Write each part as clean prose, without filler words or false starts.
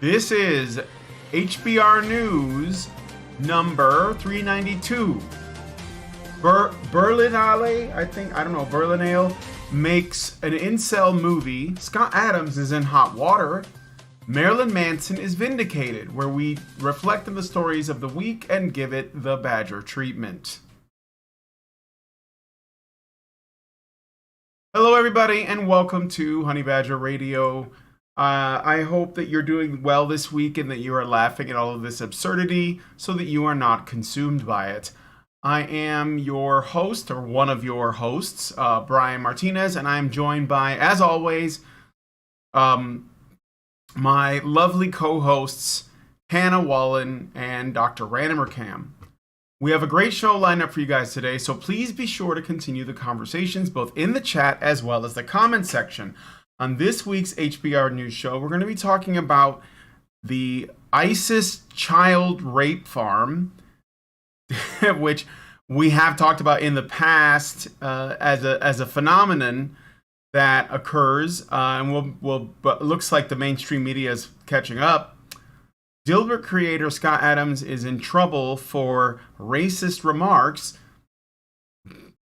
This is HBR News number 392. Berlinale, Berlinale makes an incel movie. Scott Adams is in hot water. Marilyn Manson is vindicated, where we reflect on the stories of the week and give it the Badger treatment. Hello, everybody, and welcome to Honey Badger Radio. I hope that you're doing well this week and that you are laughing at all of this absurdity so that you are not consumed by it. I am your host, or one of your hosts, Brian Martinez, and I am joined by, as always, my lovely co-hosts, Hannah Wallen and Dr. Ranimer Cam. We have a great show lined up for you guys today, so please be sure to continue the conversations both in the chat as well as the comment section. On this week's HBR News Show, we're going to be talking about the ISIS child rape farm, which we have talked about in the past as a phenomenon that occurs, and but it looks like the mainstream media is catching up. Dilbert creator Scott Adams is in trouble for racist remarks.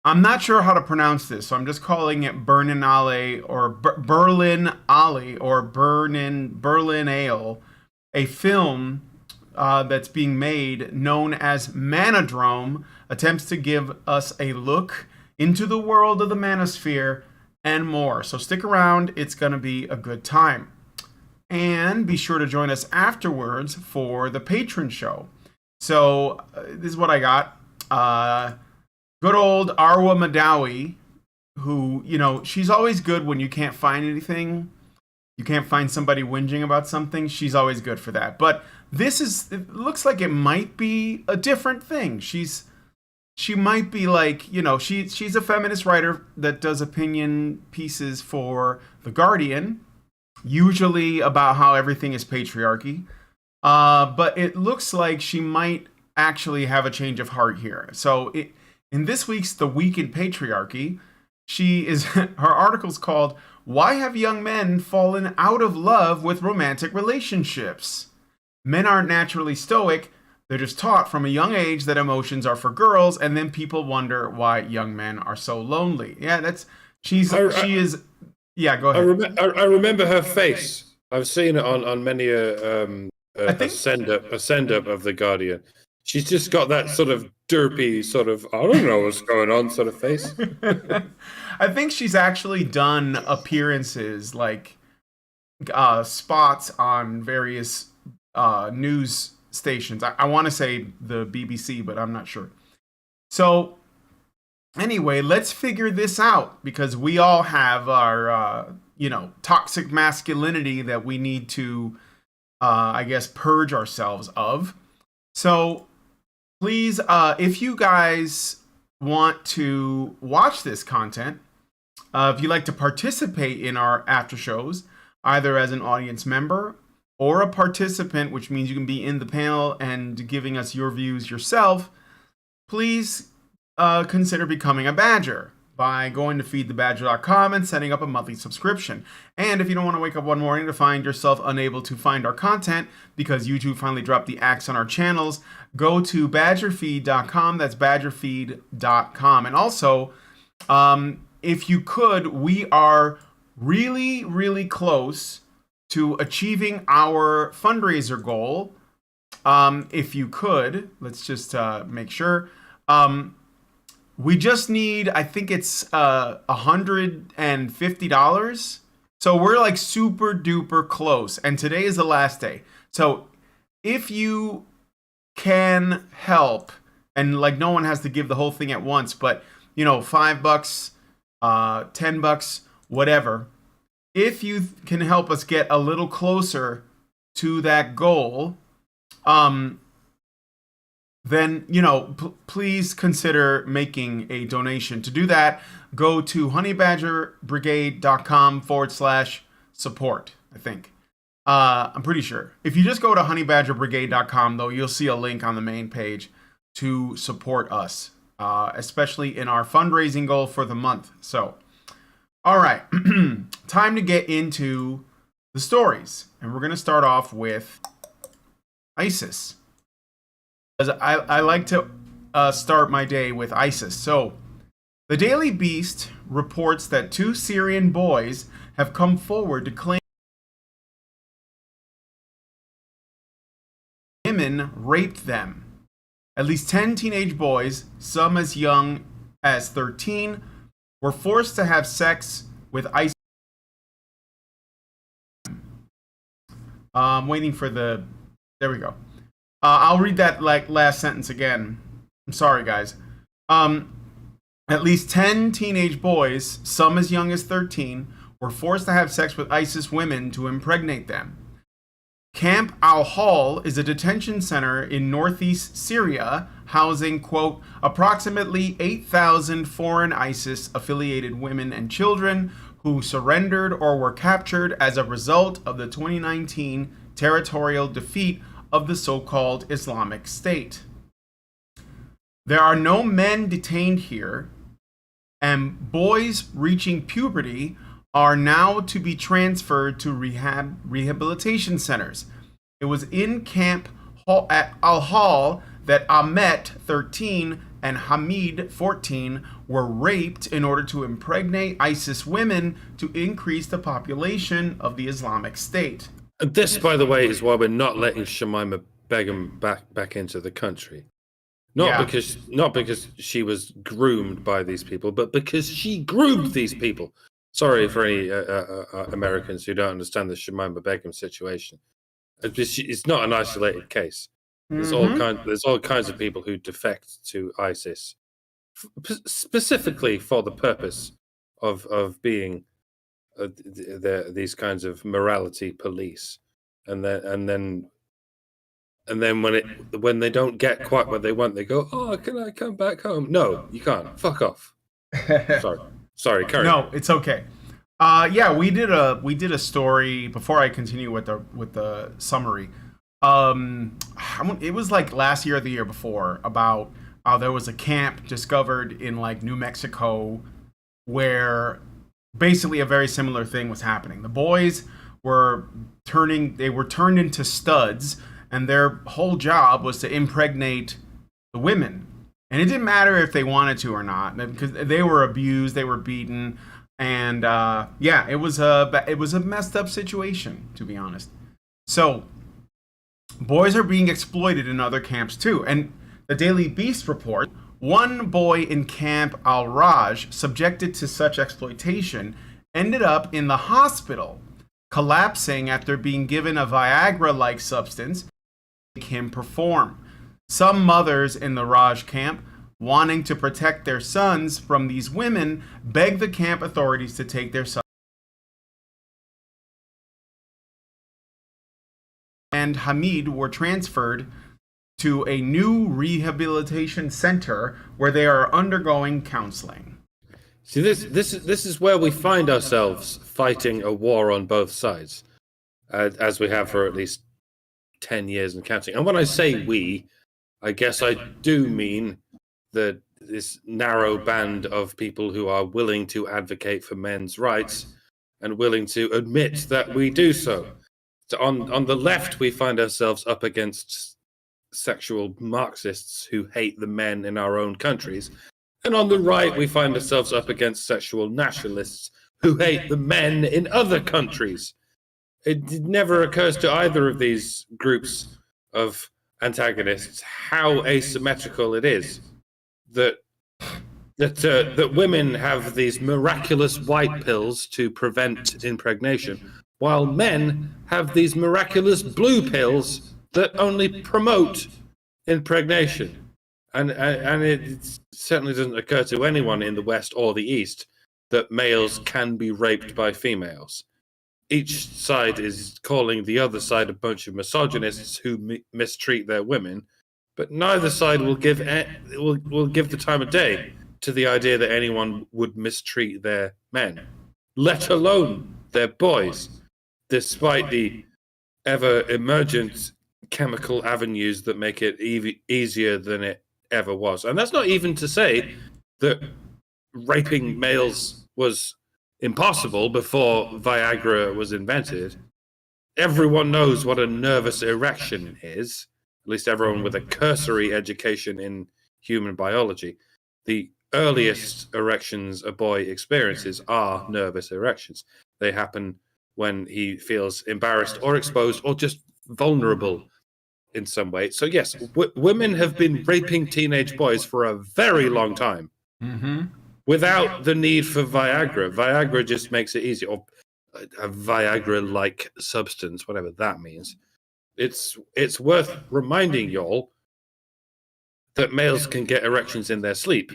I'm not sure how to pronounce this, so I'm just calling it Berlinale or Berlinale or Berlinale, a film that's being made known as Manodrome, attempts to give us a look into the world of the Manosphere and more. So stick around, it's going to be a good time. And be sure to join us afterwards for the patron show. So this is what I got. Good old Arwa Madawi, who, she's always good when you can't find anything. You can't find somebody whinging about something. She's always good for that. But it looks like it might be a different thing. She might be like, she's a feminist writer that does opinion pieces for The Guardian, usually about how everything is patriarchy. But it looks like she might actually have a change of heart here. So in this week's The Week in Patriarchy, her article's called "Why Have Young Men Fallen Out of Love with Romantic Relationships? Men aren't naturally stoic. They're just taught from a young age that emotions are for girls, and then people wonder why young men are so lonely." Yeah, she is. Yeah, go ahead. I remember her face. I've seen it on many a send up of The Guardian. She's just got that sort of derpy, sort of, I don't know what's going on sort of face. I think she's actually done appearances, like spots on various news stations. I want to say the BBC, but I'm not sure. So anyway, let's figure this out, because we all have our, toxic masculinity that we need to, purge ourselves of. So please, if you guys want to watch this content, if you'd like to participate in our after shows, either as an audience member or a participant, which means you can be in the panel and giving us your views yourself, please consider becoming a Badger by going to feedthebadger.com and setting up a monthly subscription. And if you don't want to wake up one morning to find yourself unable to find our content because YouTube finally dropped the axe on our channels, go to badgerfeed.com. That's badgerfeed.com. And also, if you could, we are really, really close to achieving our fundraiser goal. If you could, let's just make sure. We just need, I think it's $150. So we're like super duper close. And today is the last day. So if you can help, and like no one has to give the whole thing at once, but $5, $10, whatever. If you can help us get a little closer to that goal, then, please consider making a donation. To do that, go to honeybadgerbrigade.com/support, I think. I'm pretty sure. If you just go to honeybadgerbrigade.com, though, you'll see a link on the main page to support us, especially in our fundraising goal for the month. So, all right, time to get into the stories. And we're going to start off with ISIS. I like to start my day with ISIS. So, the Daily Beast reports that 2 Syrian boys have come forward to claim women raped them. At least 10 teenage boys, some as young as 13, were forced to have sex with ISIS. Waiting for the... There we go. I'll read that last sentence again. I'm sorry, guys. At least 10 teenage boys, some as young as 13, were forced to have sex with ISIS women to impregnate them. Camp Al-Hol is a detention center in northeast Syria, housing, quote, approximately 8,000 foreign ISIS-affiliated women and children who surrendered or were captured as a result of the 2019 territorial defeat of the so-called Islamic State. There are no men detained here, and boys reaching puberty are now to be transferred to rehabilitation centers. It was in Camp Al-Hol that Ahmet, 13, and Hamid, 14, were raped in order to impregnate ISIS women to increase the population of the Islamic State. This, by the way, is why we're not letting Shamima Begum back into the country. Not because she was groomed by these people, but because she groomed these people. Sorry for any Americans who don't understand the Shamima Begum situation. It's not an isolated case. There's all kinds of people who defect to ISIS, specifically for the purpose of being these kinds of morality police, and then when they don't get quite what they want, they go, "Oh, can I come back home?" No, you can't. Fuck off. Sorry, Curry. No, it's okay. We did a story before I continue with the summary. It was like last year or the year before about how there was a camp discovered in like New Mexico where basically a very similar thing was happening. The boys were turned into studs, and their whole job was to impregnate the women. And it didn't matter if they wanted to or not, because they were abused, they were beaten, and it was a messed up situation, to be honest. So boys are being exploited in other camps too. And the Daily Beast report, one boy in Camp Al-Raj, subjected to such exploitation, ended up in the hospital, collapsing after being given a Viagra-like substance to make him perform. Some mothers in the Raj camp, wanting to protect their sons from these women, begged the camp authorities to take their sons. And Hamid were transferred to a new rehabilitation center where they are undergoing counseling. See, this is where we find ourselves fighting a war on both sides, as we have for at least 10 years and counting. And when I say we, I guess I do mean this narrow band of people who are willing to advocate for men's rights and willing to admit that we do so. So on the left, we find ourselves up against sexual Marxists who hate the men in our own countries. And on the right, we find ourselves up against sexual nationalists who hate the men in other countries. It never occurs to either of these groups of antagonists how asymmetrical it is that women have these miraculous white pills to prevent impregnation, while men have these miraculous blue pills that only promote impregnation. And it certainly doesn't occur to anyone in the West or the East that males can be raped by females. Each side is calling the other side a bunch of misogynists who mistreat their women, but neither side will give the time of day to the idea that anyone would mistreat their men, let alone their boys, despite the ever-emergent chemical avenues that make it easier than it ever was. And that's not even to say that raping males was impossible before Viagra was invented. everyone knows what a nervous erection is, at least everyone with a cursory education in human biology. The earliest erections a boy experiences are nervous erections. They happen when he feels embarrassed or exposed or just vulnerable in some way. So yes, women have been raping teenage boys for a very long time without the need for Viagra. Viagra just makes it easier, or a Viagra-like substance, whatever that means. It's worth reminding y'all that males can get erections in their sleep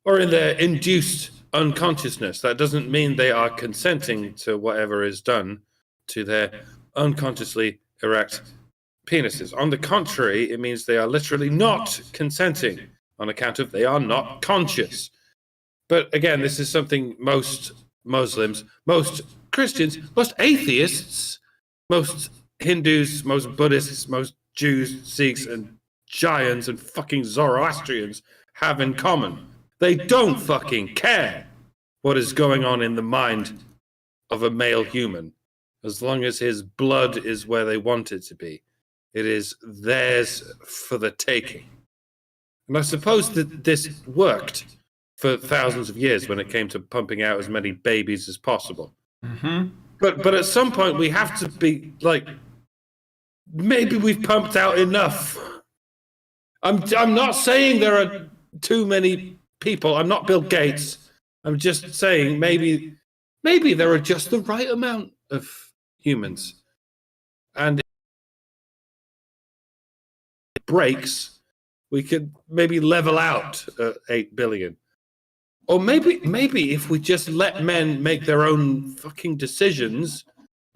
or in their induced unconsciousness. That doesn't mean they are consenting to whatever is done to their unconsciously erect penises. On the contrary, it means they are literally not consenting on account of they are not conscious. But again, this is something most Muslims, most Christians, most atheists, most Hindus, most Buddhists, most Jews, Sikhs, and Jains and fucking Zoroastrians have in common. They don't fucking care what is going on in the mind of a male human, as long as his blood is where they want it to be. It is theirs for the taking. And I suppose that this worked for thousands of years when it came to pumping out as many babies as possible. But at some point we have to be like, maybe we've pumped out enough. I'm not saying there are too many people. I'm not Bill Gates. I'm just saying maybe there are just the right amount of humans. And it breaks, we could maybe level out 8 billion. Or maybe if we just let men make their own fucking decisions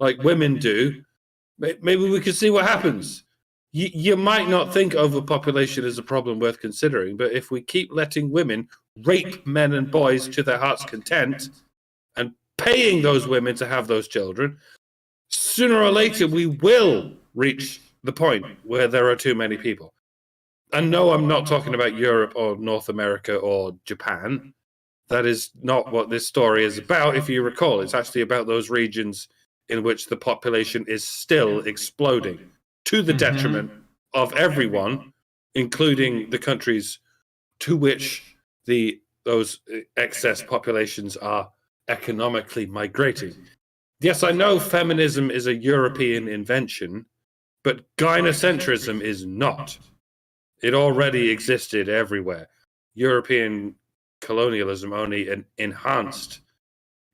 like women do, maybe we could see what happens. You might not think overpopulation is a problem worth considering, but if we keep letting women rape men and boys to their heart's content and paying those women to have those children, sooner or later we will reach the point where there are too many people. And no, I'm not talking about Europe or North America or Japan. That is not what this story is about, if you recall. It's actually about those regions in which the population is still exploding to the detriment of everyone, including the countries to which those excess populations are economically migrating. Yes, I know feminism is a European invention, but gynocentrism is not. It already existed everywhere. European colonialism only enhanced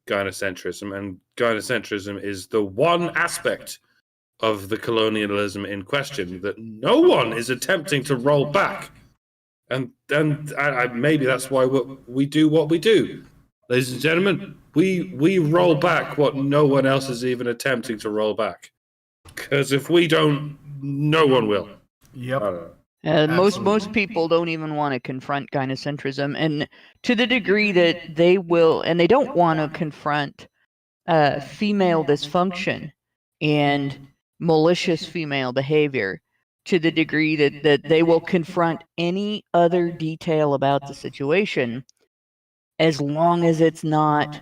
gynocentrism, and gynocentrism is the one aspect of the colonialism in question that no one is attempting to roll back. And maybe that's why we do what we do. Ladies and gentlemen, we roll back what no one else is even attempting to roll back. Because if we don't, no one will. Yep. Most people don't even want to confront gynocentrism, and to the degree that they will, and they don't want to confront female dysfunction and malicious female behavior, to the degree that they will confront any other detail about the situation, as long as it's not,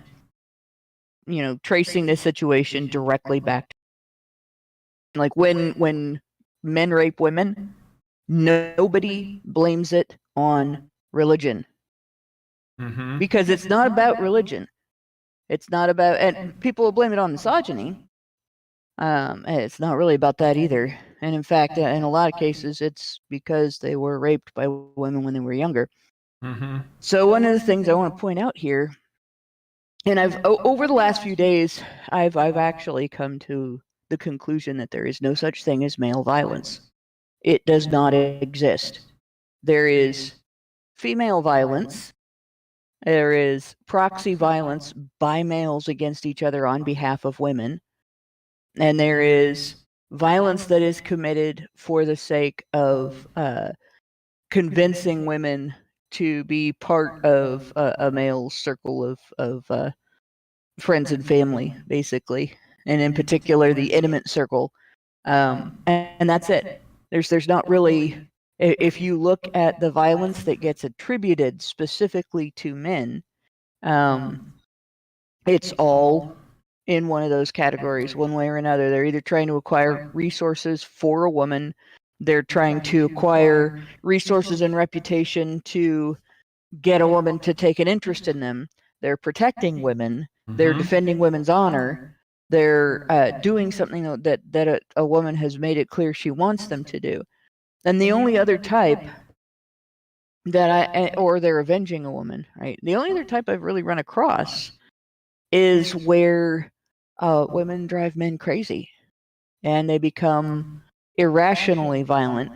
tracing the situation directly back to, like when men rape women, nobody blames it on religion, because it's not about religion. It's not about, and people will blame it on misogyny. It's not really about that either. And in fact, in a lot of cases, it's because they were raped by women when they were younger. So one of the things I want to point out here, and I've over the last few days, I've actually come to the conclusion that there is no such thing as male violence. It does not exist. There is female violence. There is proxy violence by males against each other on behalf of women. And there is violence that is committed for the sake of convincing women to be part of a male's circle of friends and family, basically. And in particular, the intimate circle. And that's it. There's not really, if you look at the violence that gets attributed specifically to men, it's all in one of those categories, one way or another. They're either trying to acquire resources for a woman, they're trying to acquire resources and reputation to get a woman to take an interest in them. They're protecting women. They're defending women's honor. They're doing something that a woman has made it clear she wants them to do. And the only other type or they're avenging a woman, right? The only other type I've really run across is where women drive men crazy and they become irrationally violent.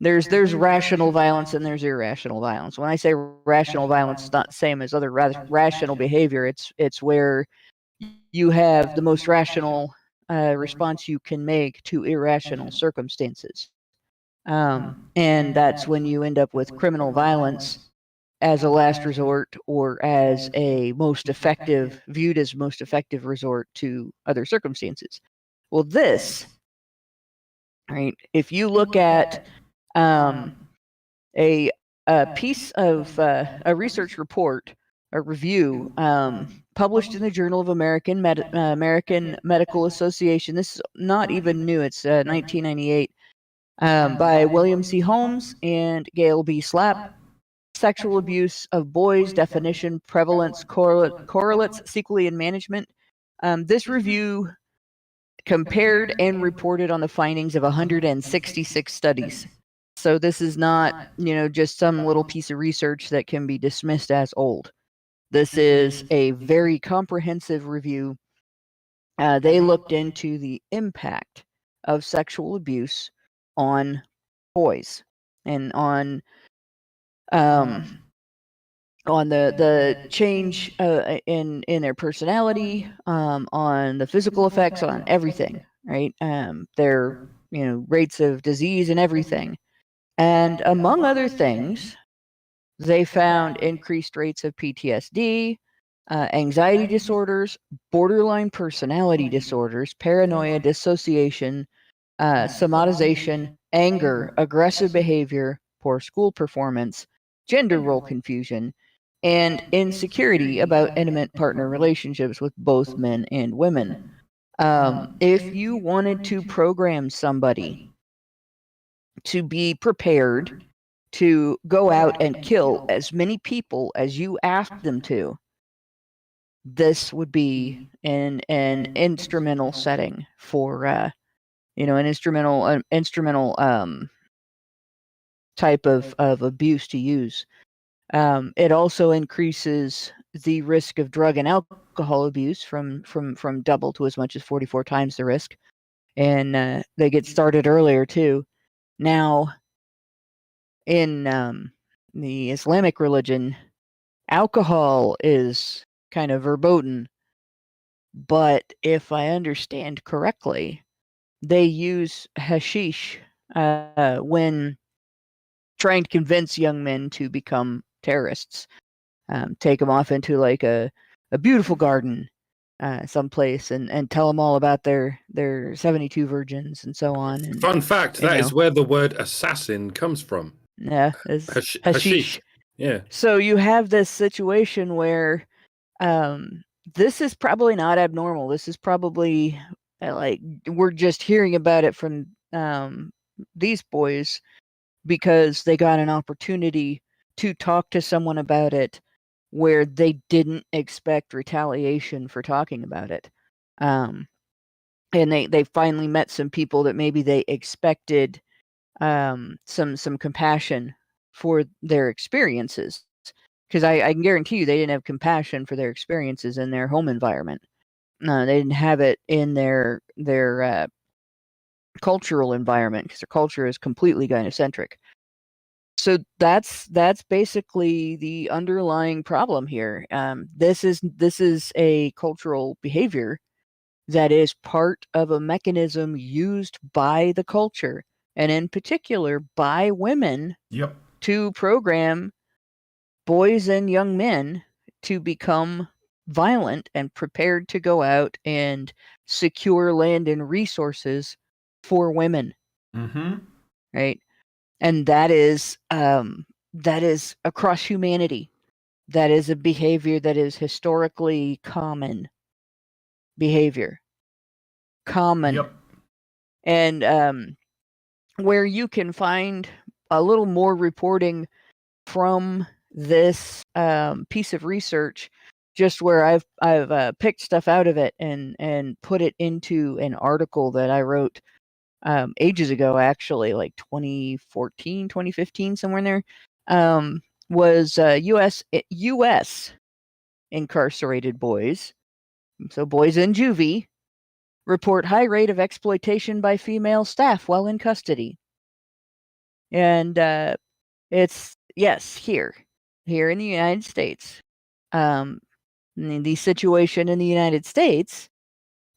There's rational violence and there's irrational violence. When I say rational violence, it's not the same as other rational behavior. It's where you have the most rational response you can make to irrational circumstances. And that's when you end up with criminal violence as a last resort or as a viewed as most effective resort to other circumstances. Well, this, right, if you look at a piece of a research report, a review published in the Journal of American Medical Association. This is not even new. It's 1998 by William C. Holmes and Gail B. Slapp. Sexual abuse of boys, definition, prevalence, correlates, sequelae, and management. This review compared and reported on the findings of 166 studies. So this is not, just some little piece of research that can be dismissed as old. This is a very comprehensive review. They looked into the impact of sexual abuse on boys and on the change in their personality, on the physical effects, on everything, right? Their rates of disease and everything. And among other things, they found increased rates of PTSD, anxiety disorders, borderline personality disorders, paranoia, dissociation, somatization, anger, aggressive behavior, poor school performance, gender role confusion, and insecurity about intimate partner relationships with both men and women. If you wanted to program somebody to be prepared to go out and kill as many people as you asked them to, this would be an instrumental setting for an instrumental type of abuse to use. It also increases the risk of drug and alcohol abuse from double to as much as 44 times the risk, and they get started earlier too. Now, in the Islamic religion, alcohol is kind of verboten, but if I understand correctly, they use hashish when trying to convince young men to become terrorists. Take them off into like a beautiful garden someplace and tell them all about their 72 virgins and so on. And, fun fact, that is where the word assassin comes from. Yeah, hashish. Yeah. So you have this situation where this is probably not abnormal. This is probably like we're just hearing about it from these boys because they got an opportunity to talk to someone about it where they didn't expect retaliation for talking about it. And they finally met some people that maybe they expected some compassion for their experiences. Because I can guarantee you they didn't have compassion for their experiences in their home environment. No, they didn't have it in their cultural environment because their culture is completely gynocentric. So that's basically the underlying problem here. This is a cultural behavior that is part of a mechanism used by the culture, and in particular by women, to program boys and young men to become violent and prepared to go out and secure land and resources for women. Right? And that is across humanity. That is a behavior that is historically common. behavior. Common. Yep. And where you can find a little more reporting from this piece of research, just where I've picked stuff out of it and put it into an article that I wrote ages ago, actually, like 2014, 2015, somewhere in there, was U.S. incarcerated boys, so boys in juvie, report high rate of exploitation by female staff while in custody. And it's, yes, here in the United States. The situation in the United States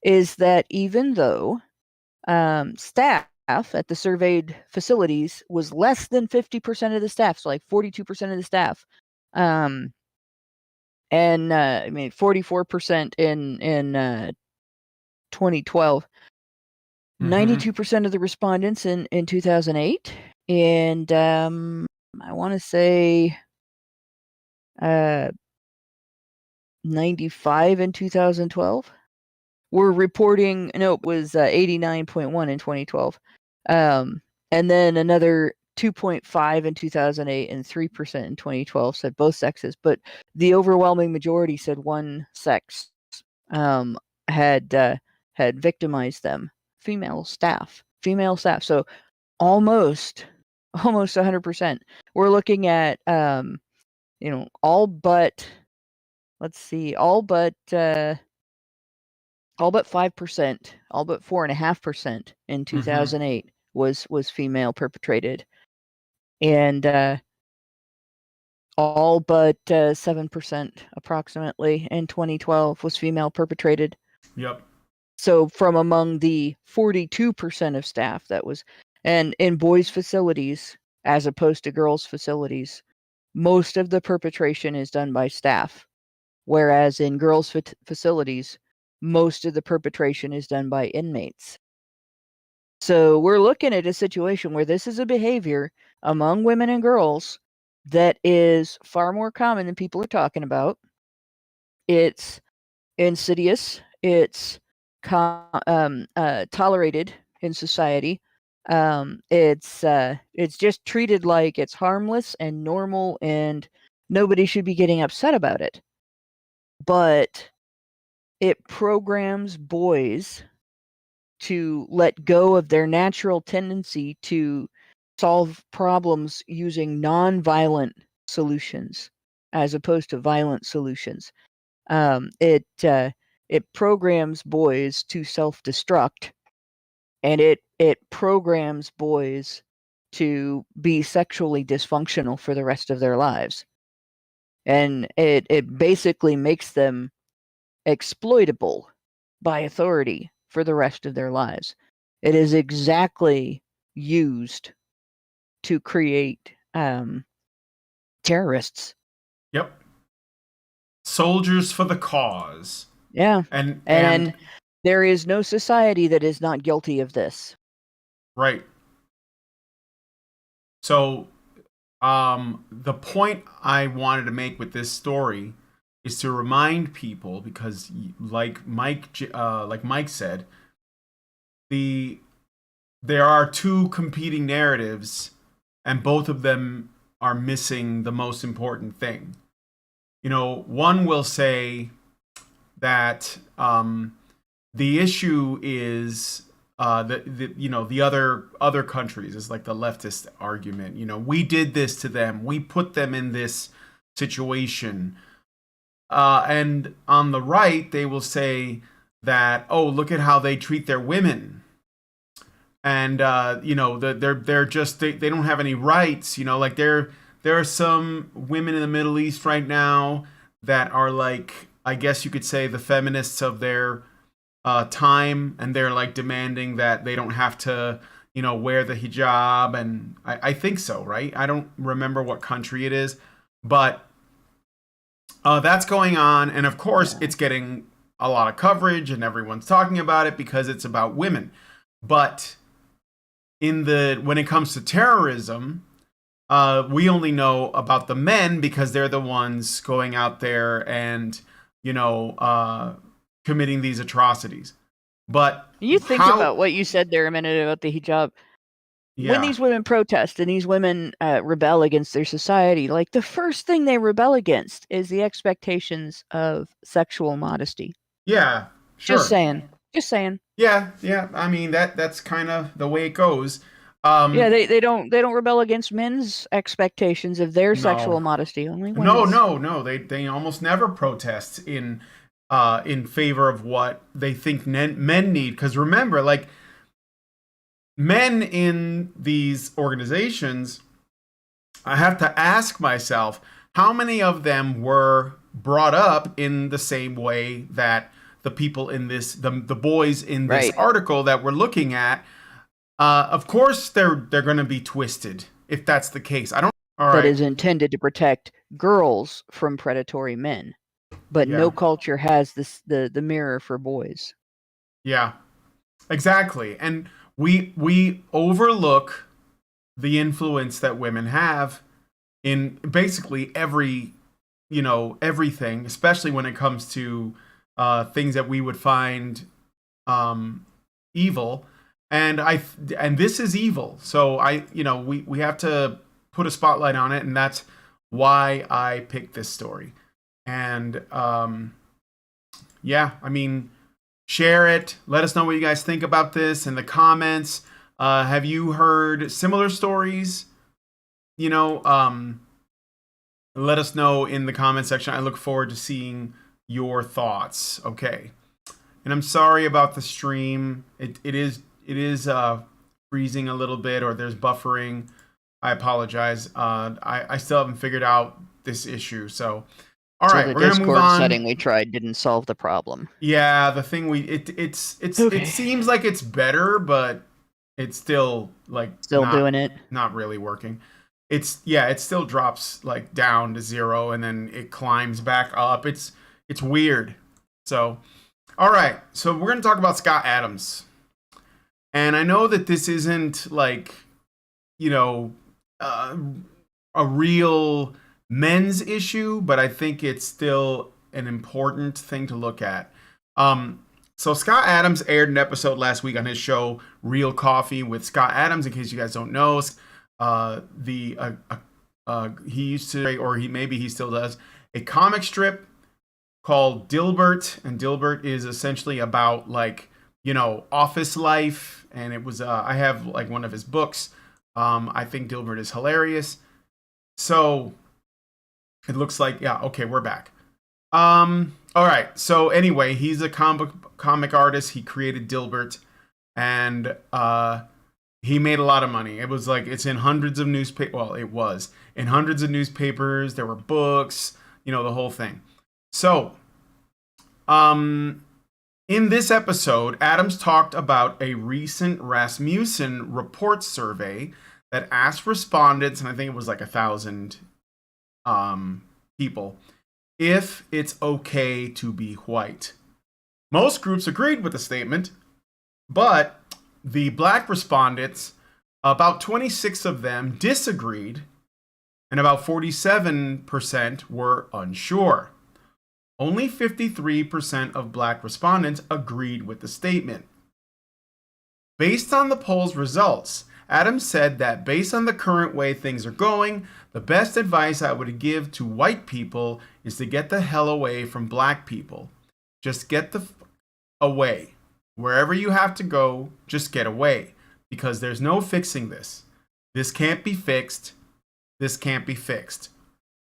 is that even though staff at the surveyed facilities was less than 50% of the staff, so like 42% of the staff, and 44% in 2012, 92% of the respondents in 2008, and I want to say 95 in 2012. We're reporting, no, it was 89.1 in 2012. And then another 2.5 in 2008 and 3% in 2012 said both sexes. But the overwhelming majority said one sex had victimized them. Female staff. So almost 100%. We're looking at, all but, let's see, all but 5%, all but 4.5% in 2008 was female perpetrated, and all but 7% approximately in 2012 was female perpetrated. Yep. So from among the 42% of staff that was, and in boys' facilities as opposed to girls' facilities, most of the perpetration is done by staff, whereas in girls' facilities, most of the perpetration is done by inmates. So we're looking at a situation where this is a behavior among women and girls that is far more common than people are talking about. It's insidious. It's tolerated in society. It's just treated like it's harmless and normal, and nobody should be getting upset about it. But it programs boys to let go of their natural tendency to solve problems using non-violent solutions as opposed to violent solutions. It programs boys to self-destruct, and it programs boys to be sexually dysfunctional for the rest of their lives. And it basically makes them exploitable by authority for the rest of their lives. It is exactly used to create terrorists. Yep. Soldiers for the cause. Yeah. And there is no society that is not guilty of this. Right. So the point I wanted to make with this story is to remind people, because like Mike said, there are two competing narratives, and both of them are missing the most important thing. One will say that the issue is the other countries, is like the leftist argument. We did this to them. We put them in this situation. And on the right, they will say that, oh, look at how they treat their women. And, they're just, they don't have any rights. Like there are some women in the Middle East right now that are like, I guess you could say, the feminists of their time, and they're like demanding that they don't have to, wear the hijab. And I think so, right? I don't remember what country it is, but that's going on. And of course, it's getting a lot of coverage and everyone's talking about it because it's about women. But when it comes to terrorism, we only know about the men because they're the ones going out there and, committing these atrocities. But you think about what you said there a minute about the hijab. Yeah. When these women protest and these women rebel against their society, like the first thing they rebel against is the expectations of sexual modesty. Yeah, sure. Just saying. Yeah. I mean that's kind of the way it goes. Yeah, they don't rebel against men's expectations of their sexual modesty. Only women's. No. They almost never protest in favor of what they think men need. Because remember, like, men in these organizations, I have to ask myself, how many of them were brought up in the same way that the people in this, the boys in this article that we're looking at, of course they're going to be twisted if that's the case. That is intended to protect girls from predatory men, but no culture has the mirror for boys. Yeah, exactly. And we overlook the influence that women have in basically everything, especially when it comes to things that we would find evil. And this is evil. So we have to put a spotlight on it, and that's why I picked this story. And share it. Let us know what you guys think about this in the comments. Have you heard similar stories? Let us know in the comment section. I look forward to seeing your thoughts. Okay. And I'm sorry about the stream. It is freezing a little bit, or there's buffering. I apologize. I still haven't figured out this issue. So, all right, we're gonna move on. The setting we tried didn't solve the problem. Yeah, the thing it seems like it's better, but it's still doing it. Not really working. It still drops like down to 0 and then it climbs back up. It's weird. So, all right. So we're gonna talk about Scott Adams. And I know that this isn't like, a real men's issue, but I think it's still an important thing to look at. So Scott Adams aired an episode last week on his show Real Coffee with Scott Adams. In case you guys don't know, he used to, or he still does, a comic strip called Dilbert, and Dilbert is essentially about office life, and it was I have one of his books. I think Dilbert is hilarious. So it looks like we're back. All right. So anyway, he's a comic artist. He created Dilbert, and he made a lot of money. It was it's in hundreds of newspapers. Well, it was in hundreds of newspapers. There were books, the whole thing. So, in this episode, Adams talked about a recent Rasmussen report survey that asked respondents, and I think it was 1,000 people, if it's okay to be white. Most groups agreed with the statement, but the black respondents, about 26 of them disagreed, and about 47% were unsure. Only 53% of black respondents agreed with the statement. Based on the poll's results, Adams said that based on the current way things are going, the best advice I would give to white people is to get the hell away from black people. Just get away. Wherever you have to go, just get away. Because there's no fixing this. This can't be fixed. This can't be fixed.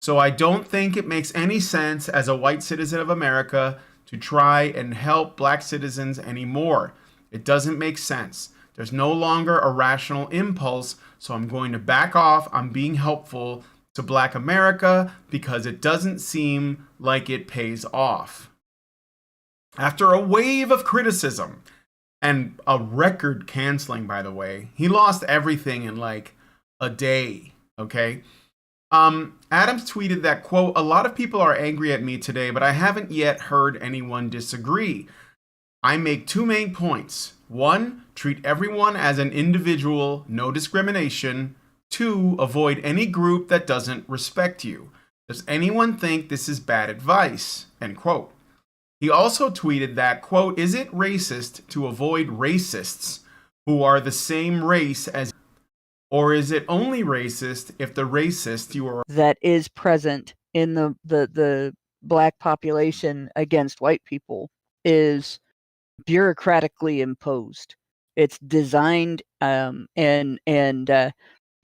So I don't think it makes any sense as a white citizen of America to try and help black citizens anymore. It doesn't make sense. There's no longer a rational impulse, so I'm going to back off on being helpful to black America because it doesn't seem like it pays off. After a wave of criticism and a record canceling, by the way, he lost everything in a day, okay? Adams tweeted that, quote, "A lot of people are angry at me today, but I haven't yet heard anyone disagree. I make two main points. 1, treat everyone as an individual, no discrimination. 2, avoid any group that doesn't respect you. Does anyone think this is bad advice?" End quote. He also tweeted that, quote, "Is it racist to avoid racists who are the same race as, or is it only racist if the racist you are that is present in the black population against white people is bureaucratically imposed. It's designed and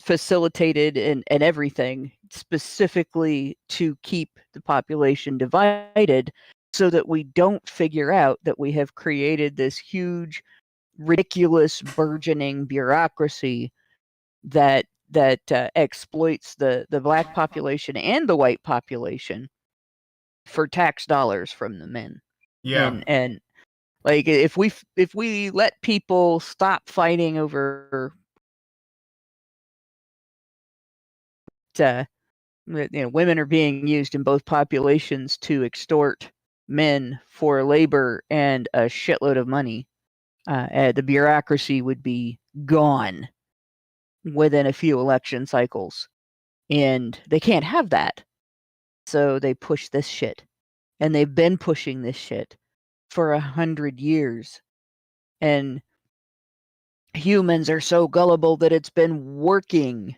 facilitated and everything specifically to keep the population divided so that we don't figure out that we have created this huge, ridiculous, burgeoning bureaucracy that exploits the black population and the white population for tax dollars from the men. Yeah. And like if we let people stop fighting over women are being used in both populations to extort men for labor and a shitload of money, the bureaucracy would be gone within a few election cycles. And they can't have that. So they push this shit. And they've been pushing this shit for 100 years. And humans are so gullible that it's been working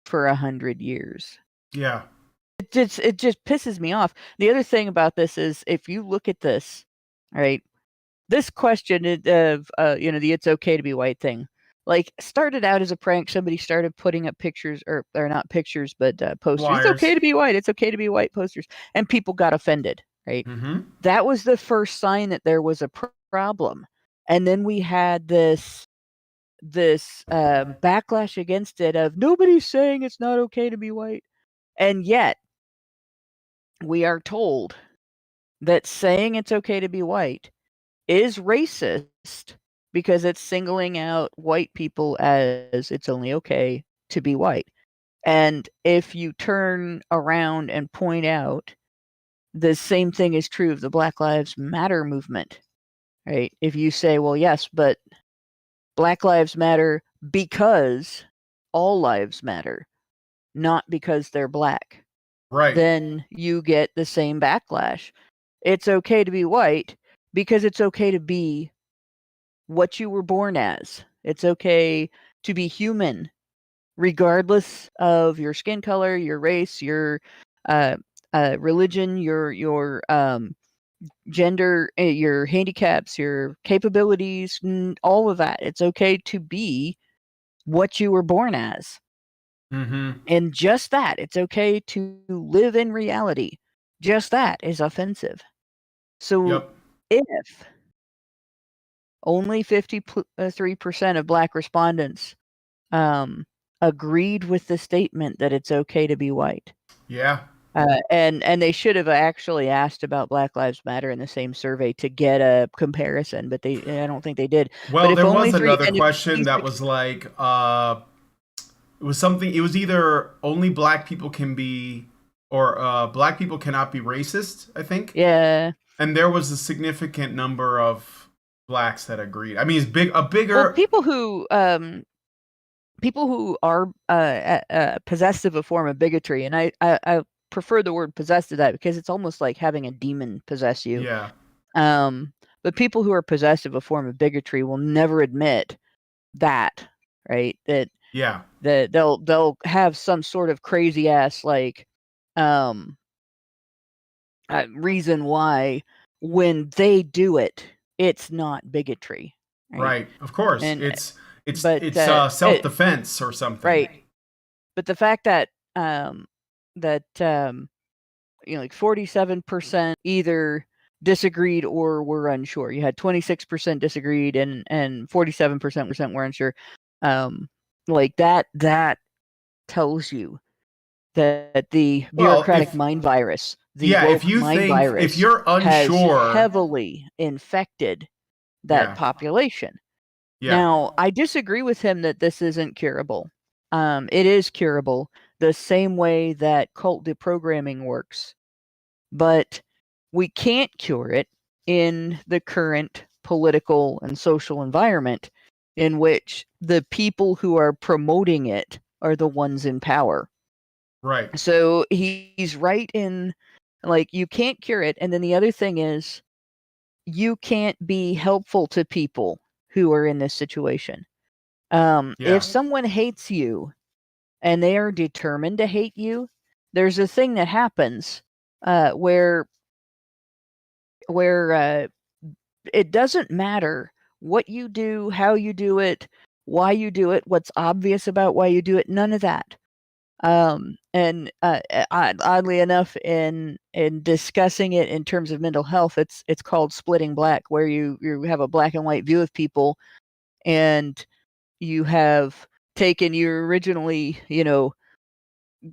for 100 years. Yeah. It just pisses me off. The other thing about this is if you look at this, right, this question of the "it's okay to be white" thing, like, started out as a prank. Somebody started putting up pictures, or not pictures, but posters. Flyers. It's okay to be white. It's okay to be white posters, and people got offended. Right. Mm-hmm. That was the first sign that there was a problem, and then we had this backlash against it of nobody's saying it's not okay to be white, and yet we are told that saying it's okay to be white is racist because it's singling out white people as it's only okay to be white. And if you turn around and point out the same thing is true of the Black Lives Matter movement, right? If you say, well, yes, but Black Lives Matter because all lives matter, not because they're black. Right. Then you get the same backlash. It's okay to be white because it's okay to be what you were born as. It's okay to be human, regardless of your skin color, your race, your religion, your gender, your handicaps, your capabilities, all of that. It's okay to be what you were born as. Mm-hmm. And just that, it's okay to live in reality. Just that is offensive. So if only 53% of Black respondents agreed with the statement that it's okay to be white. Yeah. And they should have actually asked about Black Lives Matter in the same survey to get a comparison, but I don't think they did. Well, but there was another question that was like, it was something. It was either only black people can be, or black people cannot be racist, I think. Yeah. And there was a significant number of blacks that agreed. I mean, it's bigger. Well, people who are possessed of a form of bigotry, and I prefer the word possessed to that because it's almost like having a demon possess you. Yeah. But people who are possessed of a form of bigotry will never admit that, right? That they'll have some sort of crazy ass reason why when they do it, it's not bigotry. Right. Of course. And, it's self-defense or something. Right. But the fact that like 47% either disagreed or were unsure. You had 26% disagreed and 47% were unsure. Like that tells you that the bureaucratic mind virus, if you're unsure, has heavily infected that population. Yeah. Now, I disagree with him that this isn't curable. It is curable the same way that cult deprogramming works, but we can't cure it in the current political and social environment in which the people who are promoting it are the ones in power. Right. So he's right in, like, you can't cure it. And then the other thing is, you can't be helpful to people who are in this situation. If someone hates you and they are determined to hate you, there's a thing that happens where it doesn't matter what you do, how you do it, why you do it, what's obvious about why you do it, none of that. And oddly enough, in discussing it in terms of mental health, it's called splitting black, where you have a black and white view of people, and you have taken your originally,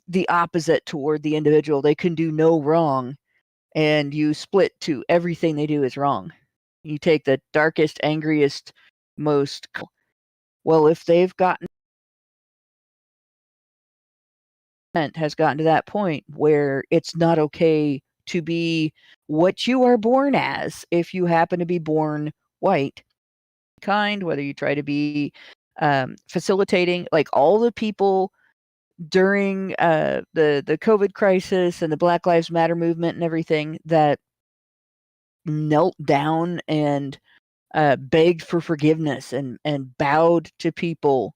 the opposite toward the individual. They can do no wrong, and you split to everything they do is wrong. You take the darkest, angriest, most well, if they've gotten has gotten to that point where it's not okay to be what you are born as if you happen to be born white, whether you try to be facilitating, like all the people during the COVID crisis and the Black Lives Matter movement and everything that knelt down and begged for forgiveness and bowed to people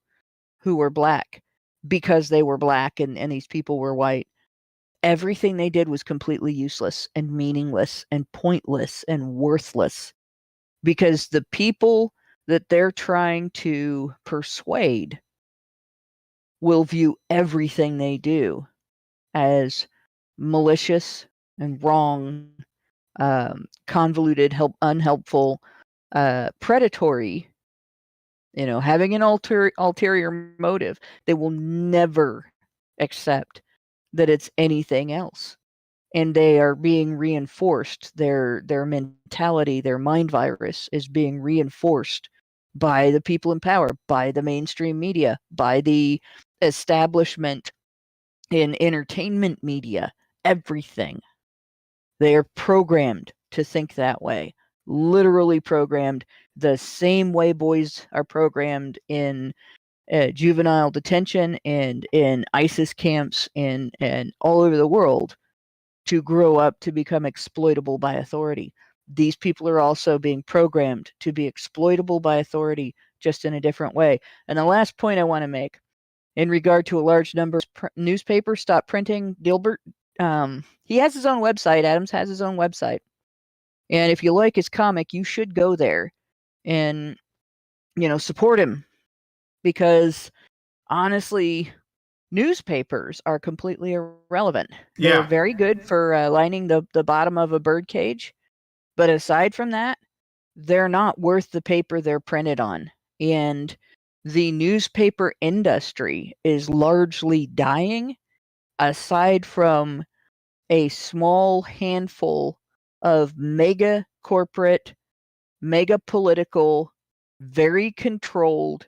who were black because they were black and these people were white. Everything they did was completely useless and meaningless and pointless and worthless, because the people that they're trying to persuade will view everything they do as malicious and wrong, convoluted, unhelpful, predatory, having an ulterior motive. They will never accept that it's anything else. And they are being reinforced. Their mentality, their mind virus is being reinforced by the people in power, by the mainstream media, by the establishment in entertainment media, everything. They are programmed to think that way, literally programmed the same way boys are programmed in juvenile detention and in ISIS camps and all over the world to grow up to become exploitable by authority. These people are also being programmed to be exploitable by authority, just in a different way. And the last point I want to make, in regard to a large number of newspapers stop printing Dilbert, he has his own website. Adams has his own website. And if you like his comic, you should go there and, support him, because honestly, newspapers are completely irrelevant. They're very good for lining the bottom of a bird cage, but aside from that, they're not worth the paper they're printed on. And the newspaper industry is largely dying, aside from a small handful of mega corporate, mega political, very controlled,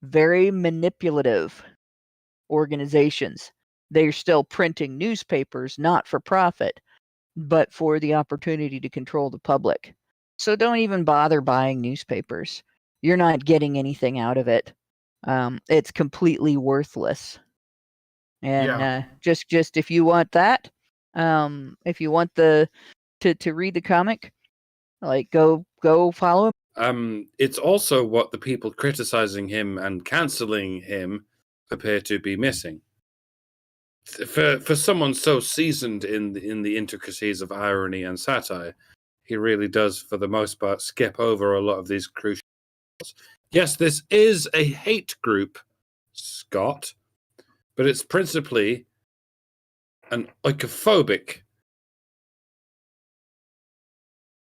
very manipulative organizations. They're still printing newspapers, not for profit, but for the opportunity to control the public. So don't even bother buying newspapers. You're not getting anything out of it. It's completely worthless. And just if you want that, if you want to read the comic, like go follow him. It's also what the people criticizing him and canceling him appear to be missing. For someone so seasoned in the intricacies of irony and satire, he really does, for the most part, skip over a lot of these crucial. Yes, this is a hate group, Scott, but it's principally an oikophobic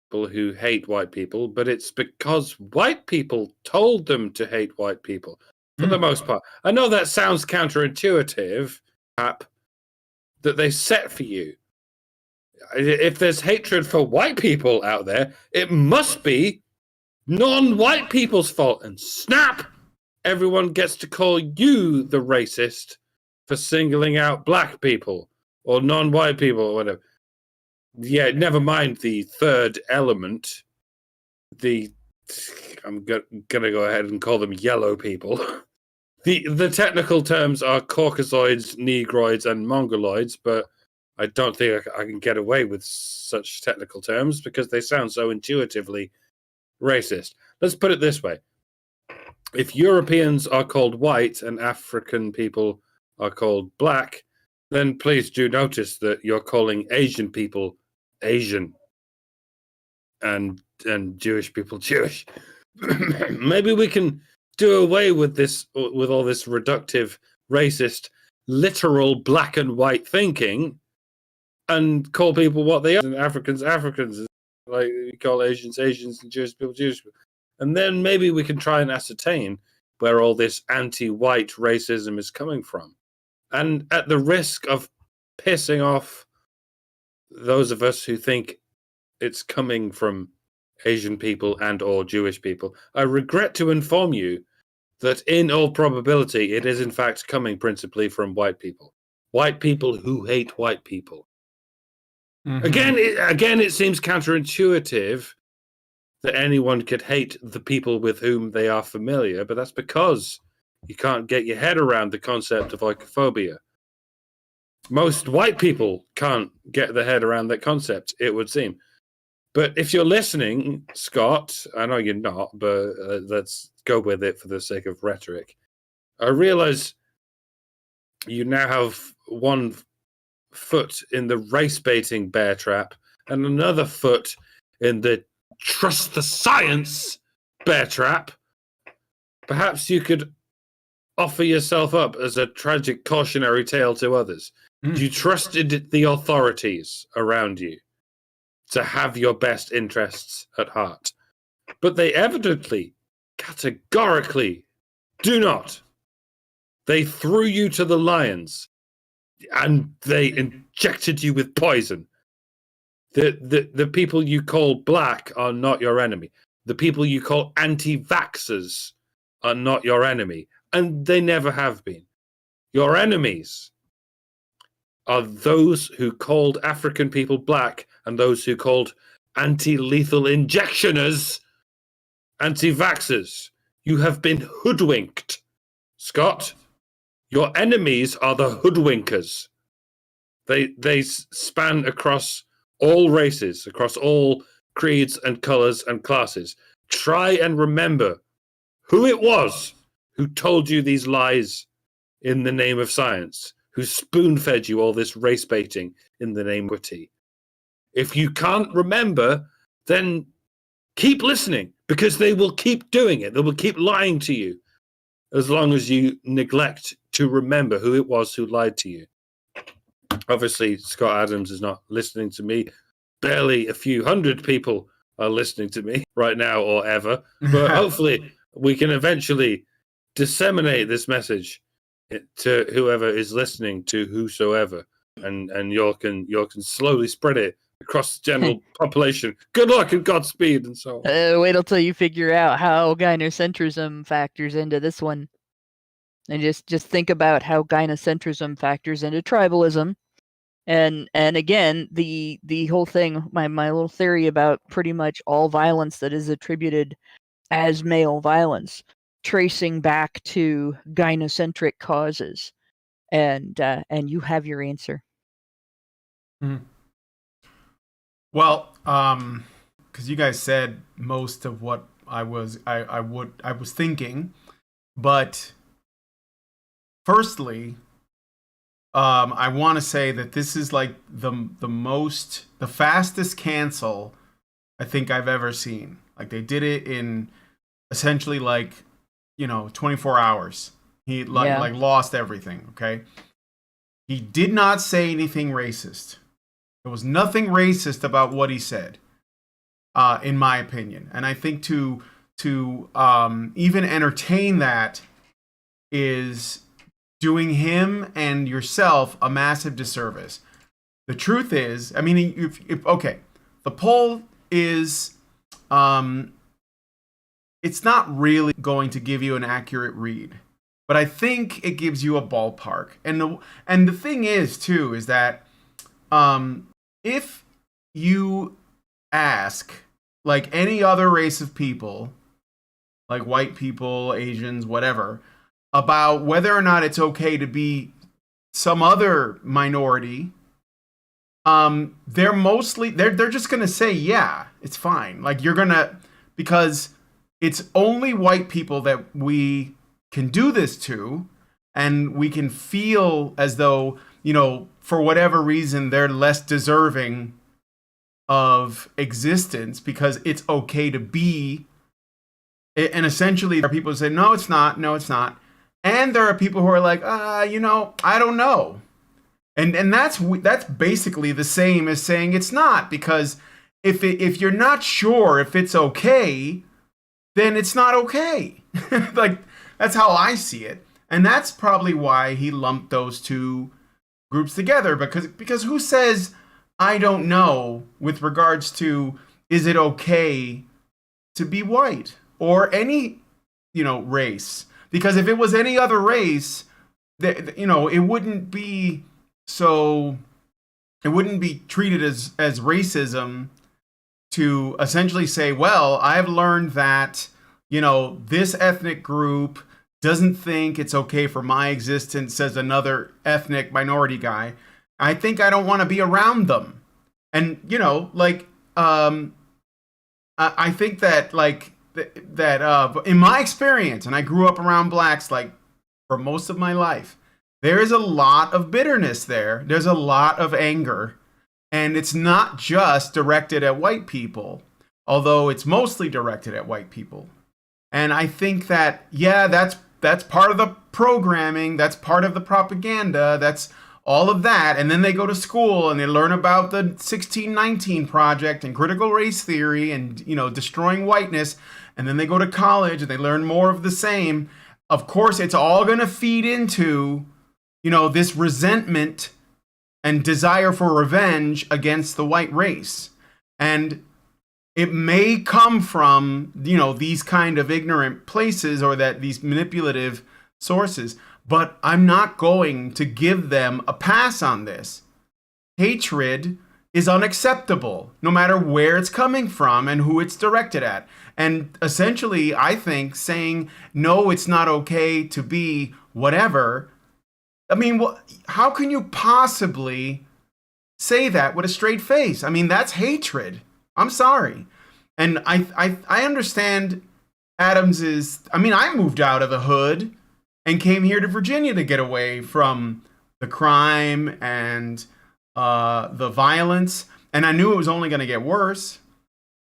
people who hate white people, but it's because white people told them to hate white people, for the most part. I know that sounds counterintuitive, that they set for you. If there's hatred for white people out there, it must be non-white people's fault. And snap! Everyone gets to call you the racist for singling out black people or non-white people or whatever. Yeah, never mind the third element. I'm gonna go ahead and call them yellow people. The technical terms are Caucasoids, Negroids, and Mongoloids, but I don't think I can get away with such technical terms because they sound so intuitively racist. Let's put it this way. If Europeans are called white and African people are called black, then please do notice that you're calling Asian people Asian and Jewish people Jewish. Maybe we can do away with all this reductive, racist, literal black and white thinking and call people what they are. And Africans, like we call Asians, and Jewish people, Jewish people. And then maybe we can try and ascertain where all this anti-white racism is coming from. And at the risk of pissing off those of us who think it's coming from Asian people and or Jewish people, I regret to inform you that in all probability it is in fact coming principally from white people who hate white people. Mm-hmm. Again, it seems counterintuitive that anyone could hate the people with whom they are familiar, but that's because you can't get your head around the concept of oikophobia. Most white people can't get their head around that concept, it would seem. But if you're listening, Scott, I know you're not, but let's go with it for the sake of rhetoric. I realize you now have one foot in the race-baiting bear trap and another foot in the trust the science bear trap. Perhaps you could offer yourself up as a tragic cautionary tale to others. You trusted the authorities around you to have your best interests at heart, but they evidently, categorically do not. They threw you to the lions and they injected you with poison. The people you call black are not your enemy. The people you call anti-vaxxers are not your enemy, and they never have been. Your enemies are those who called African people black and those who called anti-lethal injectioners anti-vaxxers. You have been hoodwinked, Scott. Your enemies are the hoodwinkers. They span across all races, across all creeds and colors and classes. Try and remember who it was who told you these lies in the name of science, who spoon-fed you all this race baiting in the name of equity. If you can't remember, then keep listening, because they will keep doing it. They will keep lying to you as long as you neglect to remember who it was who lied to you. Obviously, Scott Adams is not listening to me. Barely a few hundred people are listening to me right now or ever. But hopefully we can eventually disseminate this message to whoever is listening to whosoever, and you can slowly spread it across the general population. Good luck and Godspeed and so on. Wait till you figure out how gynocentrism factors into this one. And just think about how gynocentrism factors into tribalism. And again, the whole thing, my little theory about pretty much all violence that is attributed as male violence, tracing back to gynocentric causes, and you have your answer. Well, because you guys said most of what I was thinking, but firstly, I want to say that this is like the fastest cancel I think I've ever seen. Like, they did it in essentially 24 hours. He like lost everything. Okay, he did not say anything racist. There was nothing racist about what he said, in my opinion. And I think to even entertain that is doing him and yourself a massive disservice. The truth is, I mean, if okay, the poll is, it's not really going to give you an accurate read, but I think it gives you a ballpark. And the thing is too is that, if you ask like any other race of people, like white people, Asians, whatever, about whether or not it's okay to be some other minority, they're just gonna say, yeah, it's fine. Like because it's only white people that we can do this to, and we can feel as though, for whatever reason, they're less deserving of existence because it's okay to be. And essentially, there are people who say, no, it's not. No, it's not. And there are people who are like, I don't know. And that's basically the same as saying it's not, because if you're not sure if it's okay, then it's not okay. Like, that's how I see it. And that's probably why he lumped those two groups together, because who says I don't know with regards to, is it okay to be white or any race? Because if it was any other race, it wouldn't be treated as racism to essentially say, well, I've learned that this ethnic group doesn't think it's okay for my existence as another ethnic minority guy. I think I don't want to be around them. And I think that in my experience, and I grew up around blacks for most of my life, there is a lot of bitterness there. There's a lot of anger. And it's not just directed at white people, although it's mostly directed at white people. And I think that, yeah, that's part of the programming. That's part of the propaganda. That's all of that. And then they go to school and they learn about the 1619 Project and critical race theory and, destroying whiteness. And then they go to college and they learn more of the same. Of course, it's all going to feed into, this resentment and desire for revenge against the white race. And it may come from, these kind of ignorant places or these manipulative sources, but I'm not going to give them a pass on this. Hatred is unacceptable, no matter where it's coming from and who it's directed at. And essentially, I think saying, no, it's not okay to be whatever. I mean, how can you possibly say that with a straight face? I mean, that's hatred. I'm sorry. And I understand Adams's, I moved out of the hood and came here to Virginia to get away from the crime and the violence. And I knew it was only going to get worse.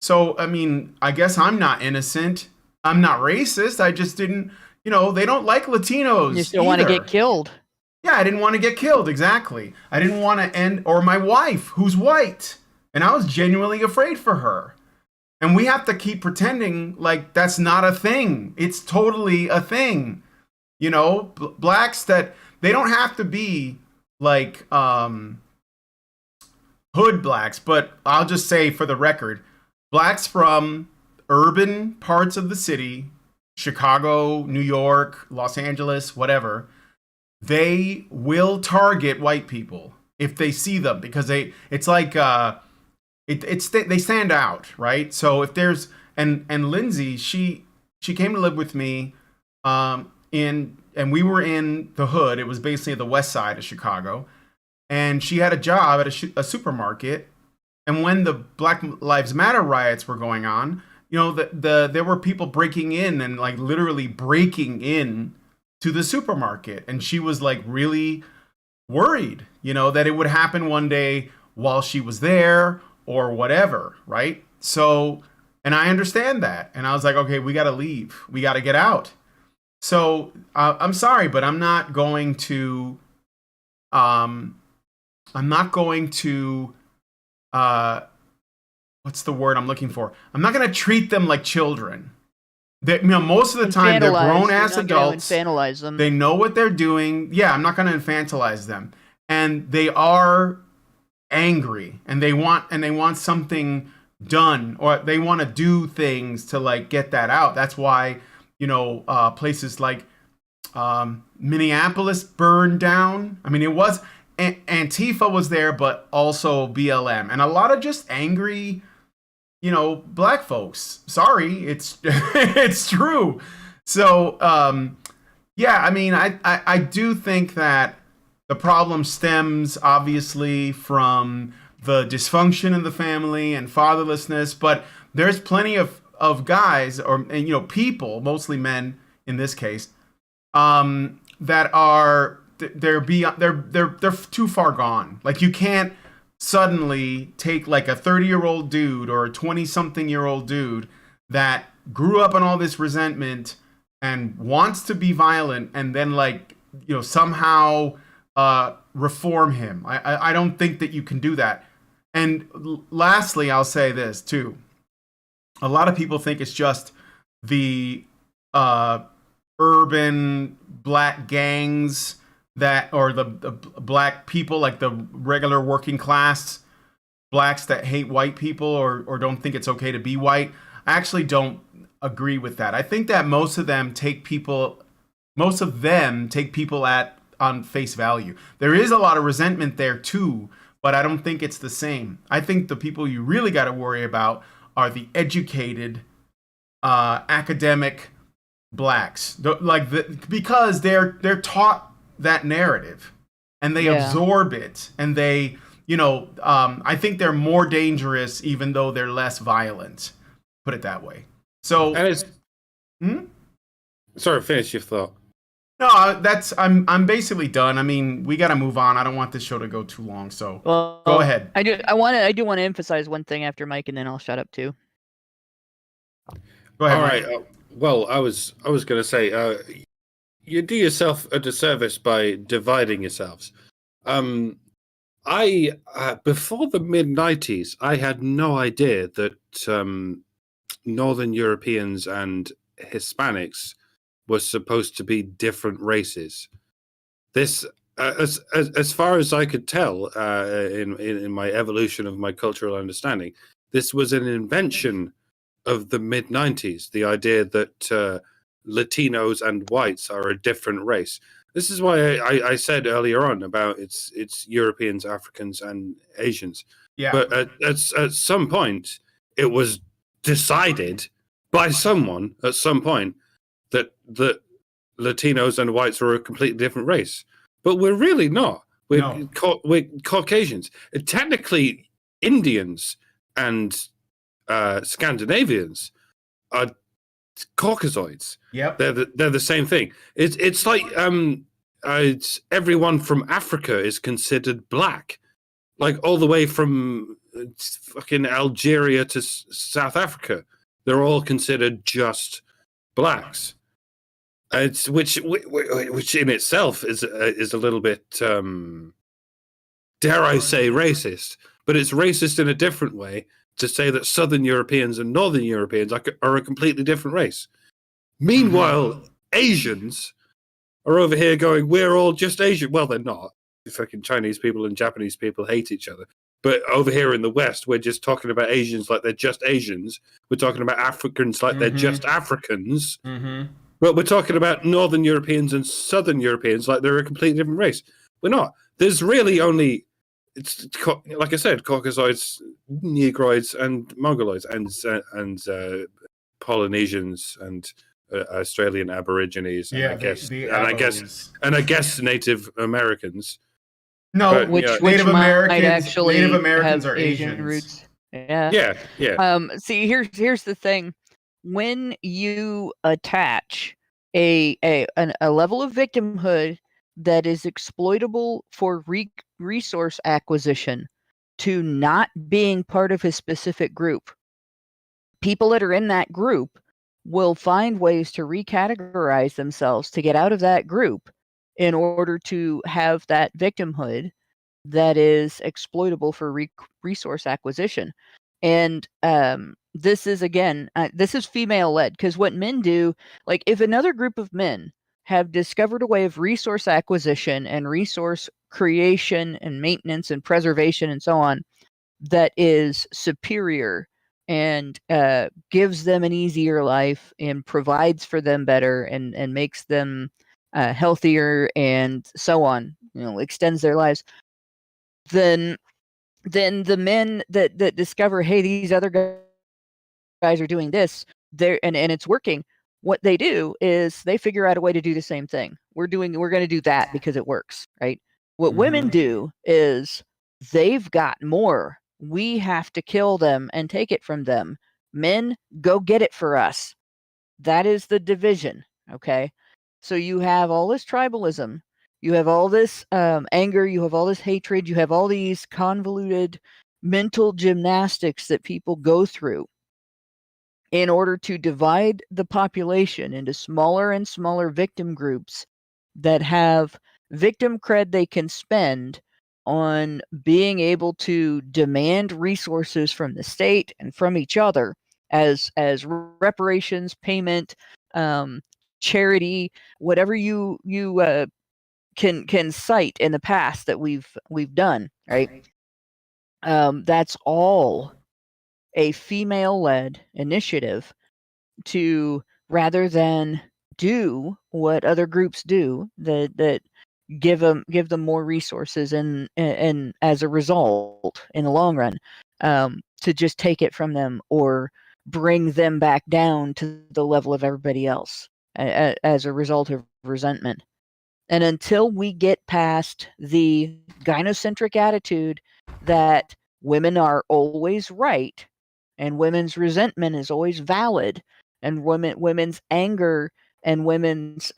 So, I guess I'm not innocent. I'm not racist. I just didn't, they don't like Latinos. You still want to get killed. Yeah, I didn't want to get killed, exactly. I didn't want to end, or my wife, who's white. And I was genuinely afraid for her. And we have to keep pretending like that's not a thing. It's totally a thing. Blacks that, they don't have to be like hood blacks, but I'll just say for the record, blacks from urban parts of the city, Chicago, New York, Los Angeles, whatever, they will target white people if they see them, because they stand out, right? So if there's and Lindsay, she came to live with me, and we were in the hood. It was basically the west side of Chicago, and she had a job at a supermarket. And when the Black Lives Matter riots were going on, there were people breaking in and literally breaking in to the supermarket, and she was really worried, that it would happen one day while she was there or whatever, right? So, and I understand that, and I was like, okay, we got to leave, we got to get out. So I'm sorry, but I'm not going to what's the word I'm looking for? I'm not going to treat them like children. Most of the time they're grown-ass adults. Infantilize them. They know what they're doing. Yeah, I'm not going to infantilize them. And they are angry, and they want something done, or they want to do things to get that out. That's why places like Minneapolis burned down. It was Antifa was there, but also BLM, and a lot of just angry black folks. Sorry, it's it's true. So yeah, I do think that the problem stems obviously from the dysfunction in the family and fatherlessness, but there's plenty of guys and people, mostly men in this case, that are they're too far gone. Like, you can't suddenly take like a 30-year-old dude or a 20-something-year-old dude that grew up on all this resentment and wants to be violent and then somehow reform him. I don't think that you can do that. And lastly, I'll say this too. A lot of people think it's just the urban black gangs or the black people, like the regular working class blacks that hate white people or don't think it's okay to be white. I actually don't agree with that. I think that most of them take people on face value. There is a lot of resentment there too, but I don't think it's the same. I think the people you really got to worry about are the educated, academic blacks, because they're taught that narrative and they absorb it, and they, I think they're more dangerous even though they're less violent. Put it that way. So, and it's. Sorry, finish your thought. No, I'm basically done. I mean, we got to move on. I don't want this show to go too long. So go ahead. I do want to emphasize one thing after Mike, and then I'll shut up too. Go ahead. All right. Well, I was going to say, you do yourself a disservice by dividing yourselves. I before the mid-90s, I had no idea that Northern Europeans and Hispanics were supposed to be different races. This, as far as I could tell, in my evolution of my cultural understanding, this was an invention of the mid-90s. The idea that Latinos and whites are a different race. This is why I said earlier on about it's Europeans, Africans, and Asians. Yeah. But at some point, it was decided by someone at some point that Latinos and whites were a completely different race. But we're really not. We're Caucasians. Technically, Indians and Scandinavians are Caucasoids. Yep. They're the same thing. It's like everyone from Africa is considered black, like all the way from fucking Algeria to South Africa. They're all considered just blacks. It's which in itself is a little bit dare I say racist, but it's racist in a different way to say that Southern Europeans and Northern Europeans are a completely different race. Meanwhile, Asians are over here going, we're all just Asian. Well, they're not. Fucking Chinese people and Japanese people hate each other. But over here in the West, we're just talking about Asians like they're just Asians. We're talking about Africans like they're just Africans. Mm-hmm. But we're talking about Northern Europeans and Southern Europeans like they're a completely different race. We're not. There's really only, it's like I said, Caucasoids, Negroids, and Mongoloids, and Polynesians, and Australian Aborigines, and I guess Native Americans. No, but, which Native Americans have are Asian Asians. roots. Yeah. See, here's the thing: when you attach a level of victimhood that is exploitable for resource acquisition to not being part of a specific group, people that are in that group will find ways to recategorize themselves to get out of that group in order to have that victimhood that is exploitable for resource acquisition. And this is, again, this is female-led, because what men do, like if another group of men have discovered a way of resource acquisition and resource creation and maintenance and preservation and so on that is superior and gives them an easier life and provides for them better and makes them healthier and so on, extends their lives, then the men that discover, hey, these other guys are doing this, and it's working, what they do is they figure out a way to do the same thing. We're going to do that because it works, right? What women do is They've got more. We have to kill them and take it from them. Men, go get it for us. That is the division, okay? So you have all this tribalism, you have all this anger, you have all this hatred, you have all these convoluted mental gymnastics that people go through in order to divide the population into smaller and smaller victim groups that have victim cred they can spend on being able to demand resources from the state and from each other as reparations, payment, charity, whatever you can cite in the past that we've done, right? That's all a female-led initiative to, rather than do what other groups do, that give them more resources and as a result in the long run, to just take it from them or bring them back down to the level of everybody else as a result of resentment. And until we get past the gynocentric attitude that women are always right and women's resentment is always valid and women's anger and women's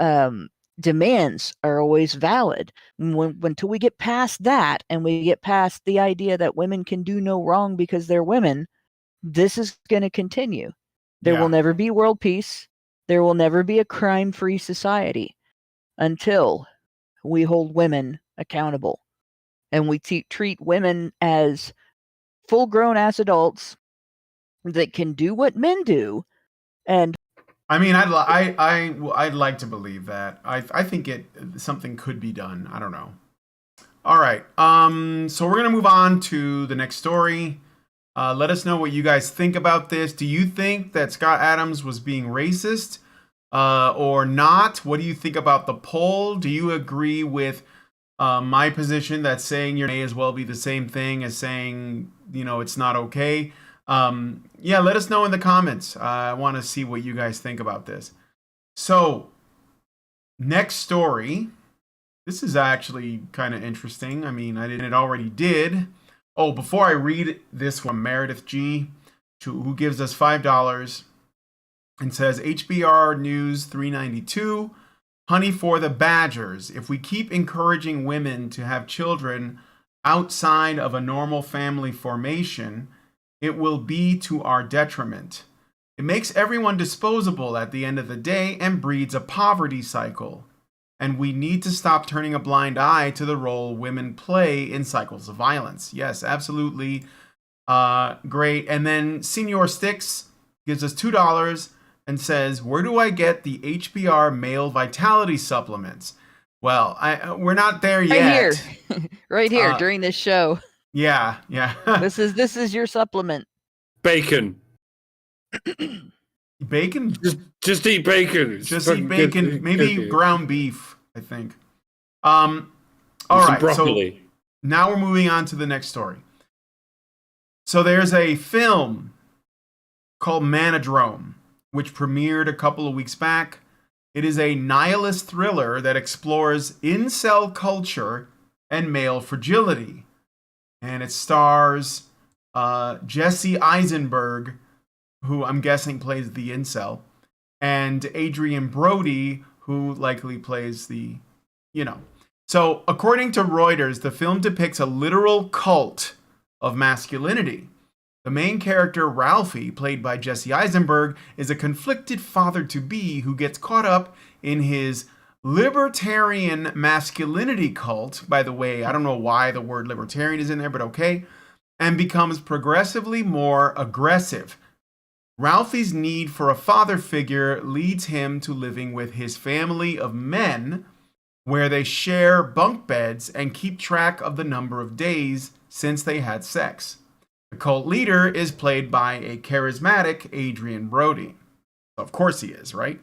demands are always valid, until we get past that and we get past the idea that women can do no wrong because they're women, this is going to continue. There will never be world peace. There will never be a crime-free society until we hold women accountable and we treat women as full-grown as adults that can do what men do. And I mean, I'd like to believe that. I think something could be done. I don't know. All right. So we're gonna move on to the next story. Let us know what you guys think about this. Do you think that Scott Adams was being racist or not? What do you think about the poll? Do you agree with my position that saying your may as well be the same thing as saying, it's not okay? Yeah, let us know in the comments. I want to see what you guys think about this. So, next story. This is actually kind of interesting. I mean, it already did. Oh, before I read this one, Meredith G, who gives us $5 and says, HBR News 392, honey for the badgers. If we keep encouraging women to have children outside of a normal family formation, it will be to our detriment. It makes everyone disposable at the end of the day and breeds a poverty cycle. And we need to stop turning a blind eye to the role women play in cycles of violence. Yes, absolutely. Great. And then Senior Sticks gives us $2 and says, where do I get the HBR male vitality supplements? Well, we're not there yet. Right here during this show. Yeah. This is your supplement. Bacon. Bacon? Just eat bacon. Just eat bacon. Maybe ground beef, I think. All right. Broccoli. So now we're moving on to the next story. So there's a film called Manodrome, which premiered a couple of weeks back. It is a nihilist thriller that explores incel culture and male fragility. And it stars Jesse Eisenberg, who I'm guessing plays the incel, and Adrian Brody, who likely plays the, So, according to Reuters, the film depicts a literal cult of masculinity. The main character, Ralphie, played by Jesse Eisenberg, is a conflicted father-to-be who gets caught up in his libertarian masculinity cult. By the way, I don't know why the word libertarian is in there, but okay. And becomes progressively more aggressive. Ralphie's need for a father figure leads him to living with his family of men, where they share bunk beds and keep track of the number of days since they had sex. The cult leader is played by a charismatic Adrian Brody. Of course he is, right?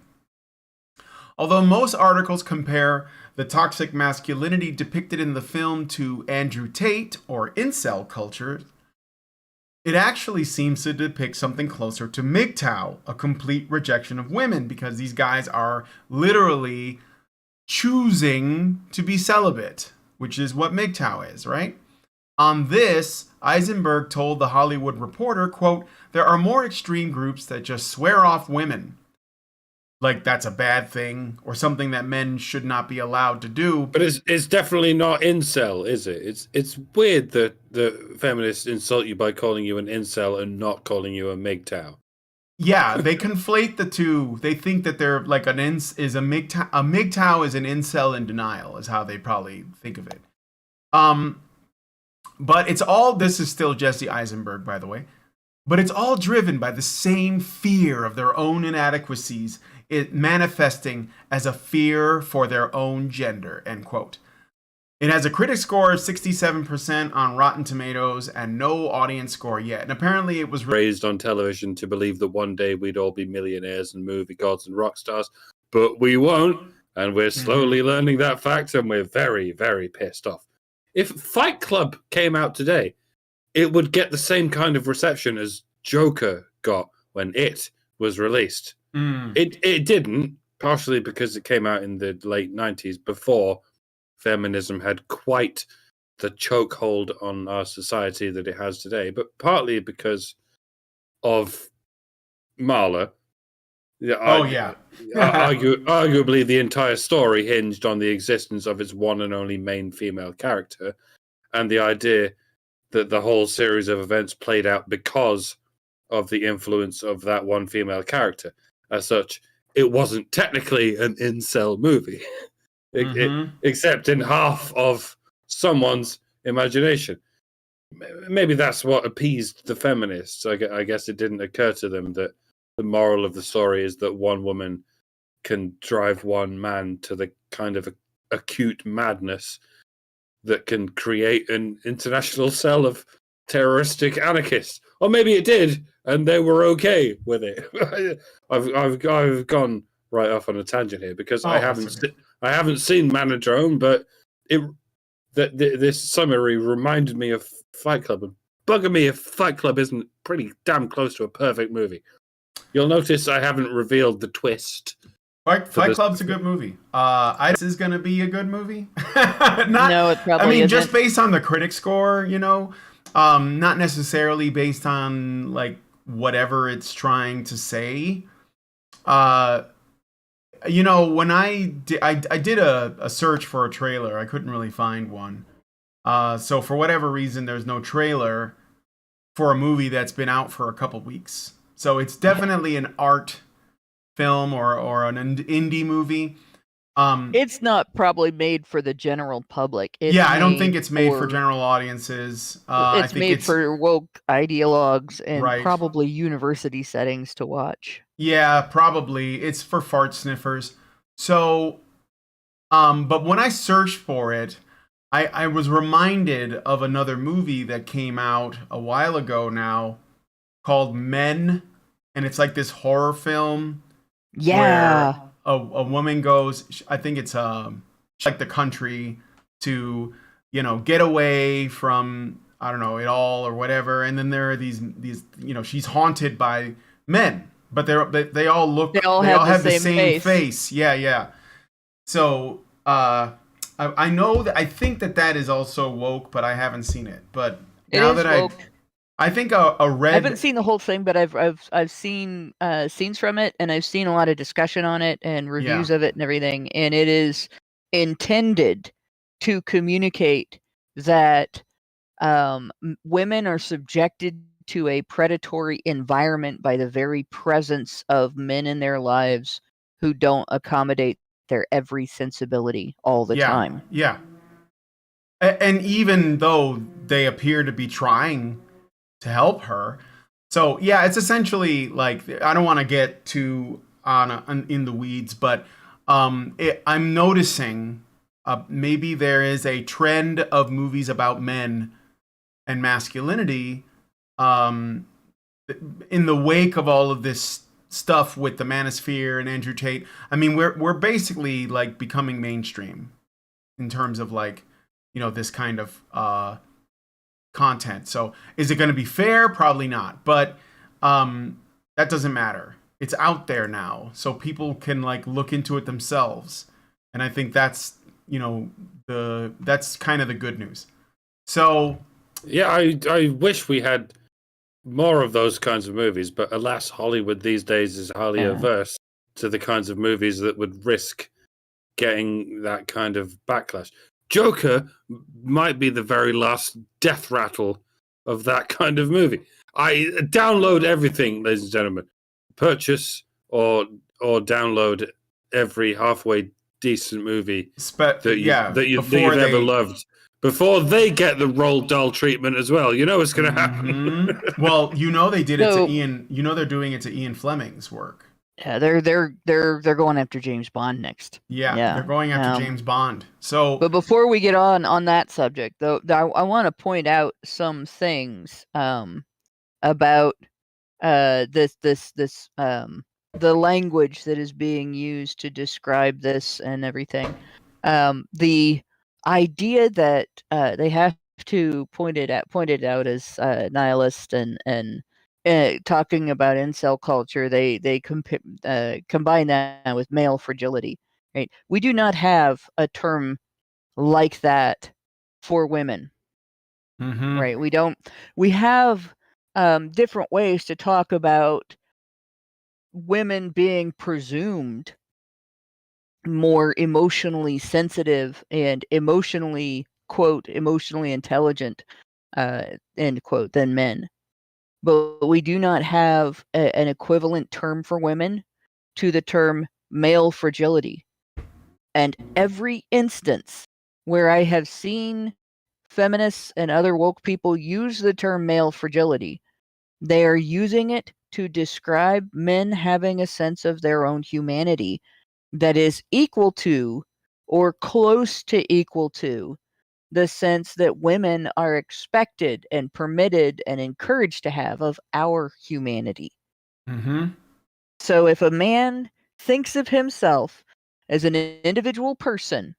Although most articles compare the toxic masculinity depicted in the film to Andrew Tate or incel culture, it actually seems to depict something closer to MGTOW, a complete rejection of women, because these guys are literally choosing to be celibate, which is what MGTOW is, right? On this, Eisenberg told The Hollywood Reporter, quote, "There are more extreme groups that just swear off women. Like that's a bad thing or something that men should not be allowed to do." But it's definitely not incel, is it? It's weird that the feminists insult you by calling you an incel and not calling you a MGTOW. Yeah, they conflate the two. They think that they're like a MGTOW is an incel in denial, is how they probably think of it. But it's all, this is still Jesse Eisenberg, by the way, but it's all driven by the same fear of their own inadequacies, it manifesting as a fear for their own gender, end quote. It has a critic score of 67% on Rotten Tomatoes and no audience score yet. And apparently it was raised on television to believe that one day we'd all be millionaires and movie gods and rock stars, but we won't. And we're slowly learning that fact, and we're very, very pissed off. If Fight Club came out today, it would get the same kind of reception as Joker got when it was released. It didn't, partially because it came out in the late 90s before feminism had quite the chokehold on our society that it has today, but partly because of Marla. Arguably, the entire story hinged on the existence of its one and only main female character, and the idea that the whole series of events played out because of the influence of that one female character. As such, it wasn't technically an incel movie, except in half of someone's imagination. Maybe that's what appeased the feminists. I guess it didn't occur to them that the moral of the story is that one woman can drive one man to the kind of acute madness that can create an international cell of terroristic anarchists. Or maybe it did, and they were okay with it. I've gone right off on a tangent here because I haven't seen Manodrome, but this summary reminded me of Fight Club, and bugger me if Fight Club isn't pretty damn close to a perfect movie. You'll notice I haven't revealed the twist. Fight Club's a good movie. This is going to be a good movie. No, it probably isn't. Just based on the critic score, not necessarily based on like whatever it's trying to say. When I did a search for a trailer, I couldn't really find one. So for whatever reason, there's no trailer for a movie that's been out for a couple weeks. So it's definitely an art film or an indie movie. It's not probably made for the general public. I don't think it's made for general audiences. It's made for woke ideologues and probably university settings to watch. Yeah, probably. It's for fart sniffers. So, but when I searched for it, I was reminded of another movie that came out a while ago now called Men. And it's like this horror film. Yeah. Where a woman goes, I think it's like the country to, get away from, I don't know, it all or whatever. And then there are these, she's haunted by men, but they all have the same face. Yeah. So, I know that I think that is also woke, but I haven't seen it. But now that woke. I think I haven't seen the whole thing, but I've seen scenes from it, and I've seen a lot of discussion on it and reviews of it and everything. And it is intended to communicate that women are subjected to a predatory environment by the very presence of men in their lives who don't accommodate their every sensibility all the time. Yeah. And even though they appear to be trying to help her. So yeah, it's essentially like, I don't want to get too in the weeds, but I'm noticing maybe there is a trend of movies about men and masculinity in the wake of all of this stuff with the Manosphere and Andrew Tate. I mean, we're basically like becoming mainstream in terms of like, this kind of content. So is it going to be fair? Probably not, but that doesn't matter. It's out there now, so people can like look into it themselves, and I think that's that's kind of the good news. So Yeah, I wish we had more of those kinds of movies, but alas, Hollywood these days is highly averse to the kinds of movies that would risk getting that kind of backlash. Joker might be the very last death rattle of that kind of movie. I download everything, ladies and gentlemen. Purchase or download every halfway decent movie that you've ever loved before they get the Roald Dahl treatment as well. You know what's going to happen. Well, they did it to Ian. They're doing it to Ian Fleming's work. Yeah, they're going after James Bond next. Yeah, they're going after James Bond. So, but before we get on that subject, though, I want to point out some things about this the language that is being used to describe this and everything. The idea that they have to point it out as nihilist and talking about incel culture, they combine that with male fragility. Right? We do not have a term like that for women. Mm-hmm. Right? We don't. We have different ways to talk about women being presumed more emotionally sensitive and emotionally intelligent end quote than men. But we do not have an equivalent term for women to the term male fragility. And every instance where I have seen feminists and other woke people use the term male fragility, they are using it to describe men having a sense of their own humanity that is equal to or close to equal to the sense that women are expected and permitted and encouraged to have of our humanity. Mm-hmm. So if a man thinks of himself as an individual person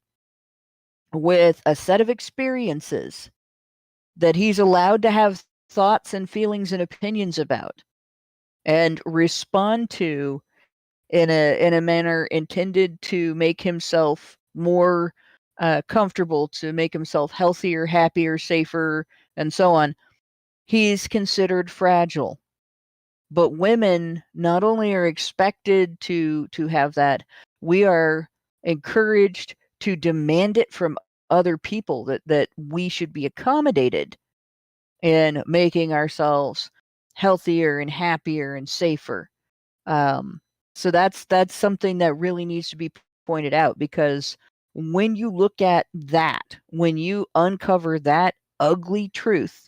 with a set of experiences that he's allowed to have thoughts and feelings and opinions about and respond to in a manner intended to make himself more comfortable, to make himself healthier, happier, safer, and so on, he's considered fragile. But women not only are expected to have that, we are encouraged to demand it from other people, that we should be accommodated in making ourselves healthier and happier and safer. So that's something that really needs to be pointed out, because when you look at that, when you uncover that ugly truth,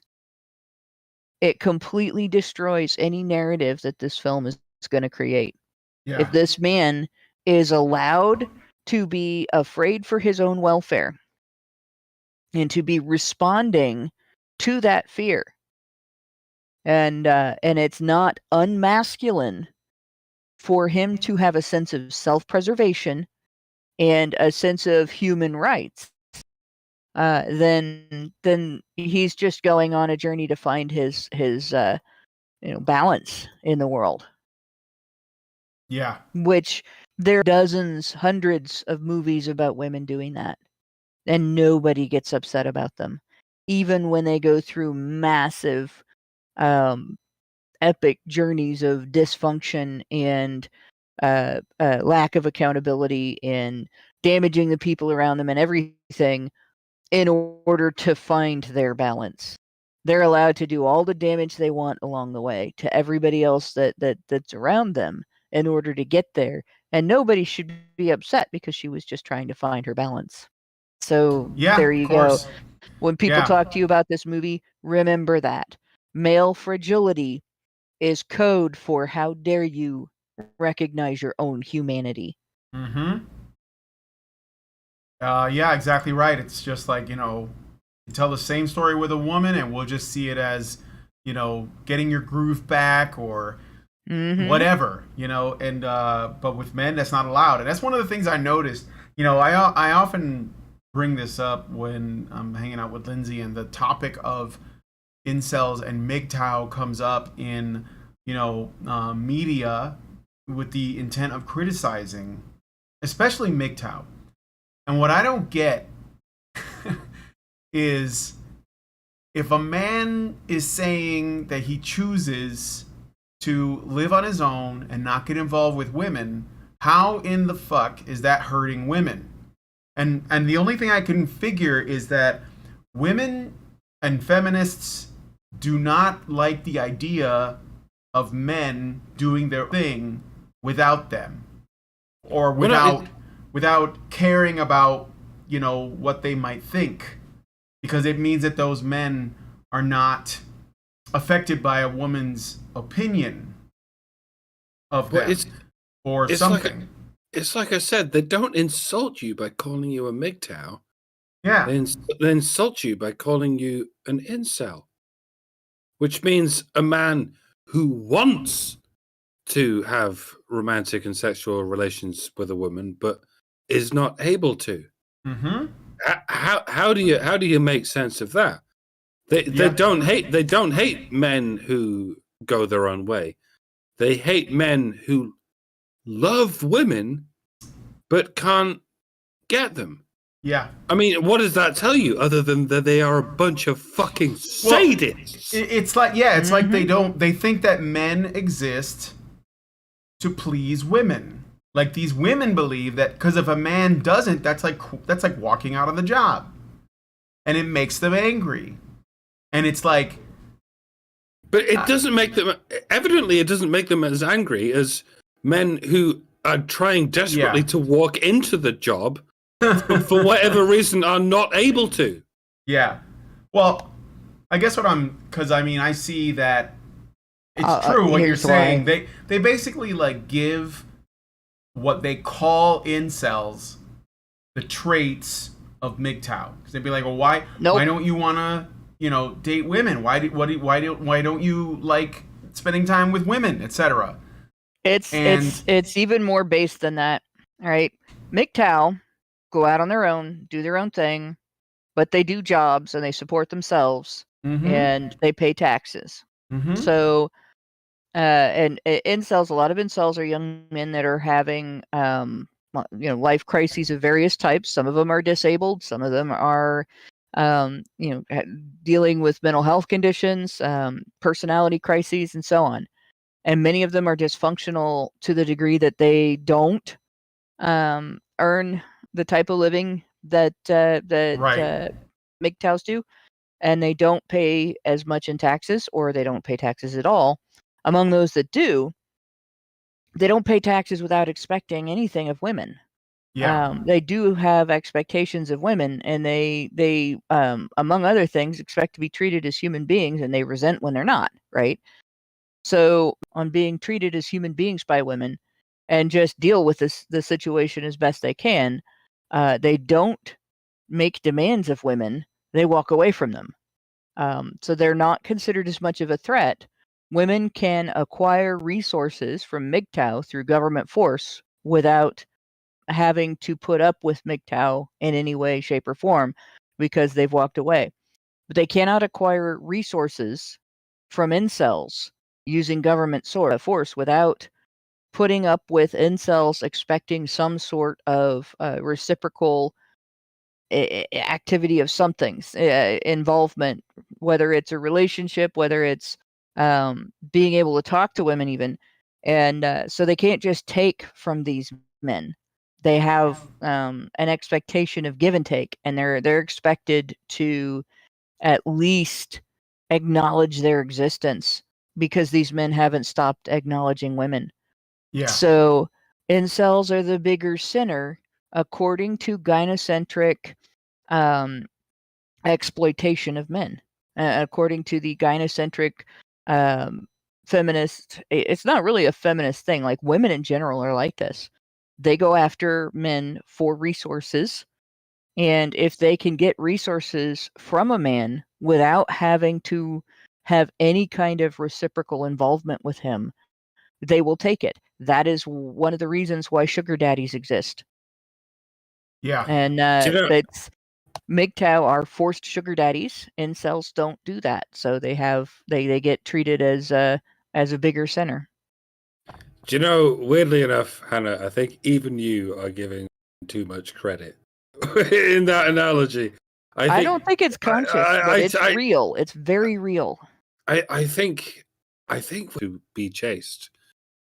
it completely destroys any narrative that this film is going to create. Yeah. If this man is allowed to be afraid for his own welfare and to be responding to that fear, and it's not unmasculine for him to have a sense of self-preservation and a sense of human rights, then he's just going on a journey to find his balance in the world. Yeah. Which there are dozens, hundreds of movies about women doing that, and nobody gets upset about them, even when they go through massive, epic journeys of dysfunction and lack of accountability and damaging the people around them and everything in order to find their balance. They're allowed to do all the damage they want along the way to everybody else that's around them in order to get there. And nobody should be upset because she was just trying to find her balance. So there you go. When people talk to you about this movie, remember that. Male fragility is code for how dare you recognize your own humanity. Mm-hmm. Yeah, exactly right. It's just like, you tell the same story with a woman and we'll just see it as, getting your groove back or whatever, and but with men that's not allowed. And that's one of the things I noticed. I often bring this up when I'm hanging out with Lindsay, and the topic of incels and MGTOW comes up in media with the intent of criticizing, especially MGTOW. And what I don't get is if a man is saying that he chooses to live on his own and not get involved with women, how in the fuck is that hurting women? And the only thing I can figure is that women and feminists do not like the idea of men doing their thing without them, or without caring about, you know, what they might think, because it means that those men are not affected by a woman's opinion of them or something. It's like I said, they don't insult you by calling you a MGTOW. Yeah. They insult you by calling you an incel, which means a man who wants to have romantic and sexual relations with a woman, but is not able to. Mm-hmm. How do you make sense of that? They don't hate men who go their own way. They hate men who love women but can't get them. Yeah. I mean, what does that tell you other than that they are a bunch of fucking sadists? It's like, yeah, it's like they think that men exist to please women. Like, these women believe that because if a man doesn't, that's like walking out on the job. And it makes them angry. And it's like, but it doesn't make them, evidently it doesn't make them as angry as men who are trying desperately to walk into the job for whatever reason are not able to. Yeah. Well, I guess because I mean, I see that it's true what you're saying. They basically like give what they call incels the traits of MGTOW. Because they'd be like, well, why don't you want to, you know, date women? Why don't you like spending time with women, etc.? It's even more based than that, right? MGTOW go out on their own, do their own thing, but they do jobs and they support themselves and they pay taxes. So, and incels, a lot of incels are young men that are having, life crises of various types. Some of them are disabled. Some of them are, dealing with mental health conditions, personality crises, and so on. And many of them are dysfunctional to the degree that they don't earn the type of living that MGTOWs do, and they don't pay as much in taxes, or they don't pay taxes at all. Among those that do, they don't pay taxes without expecting anything of women. Yeah. They do have expectations of women, and they among other things expect to be treated as human beings, and they resent when they're not, right? So on being treated as human beings by women and just deal with the situation as best they can, they don't make demands of women. They walk away from them. So they're not considered as much of a threat. Women can acquire resources from MGTOW through government force without having to put up with MGTOW in any way, shape, or form because they've walked away. But they cannot acquire resources from incels using government force without putting up with incels expecting some sort of reciprocal activity of something, involvement, whether it's a relationship, whether it's being able to talk to women even. And so they can't just take from these men. They have an expectation of give and take, and they're expected to at least acknowledge their existence because these men haven't stopped acknowledging women. Yeah. So incels are the bigger sinner according to gynocentric exploitation of men. According to the gynocentric feminist, it's not really a feminist thing. Like, women in general are like this. They go after men for resources. And if they can get resources from a man without having to have any kind of reciprocal involvement with him, they will take it. That is one of the reasons why sugar daddies exist. Yeah. And that's MGTOW are forced sugar daddies. Incels don't do that, so they get treated as a bigger sinner. Do you know, weirdly enough, Hannah, I think even you are giving too much credit in that analogy. I don't think it's conscious, but it's real. It's very real. I think to be chased.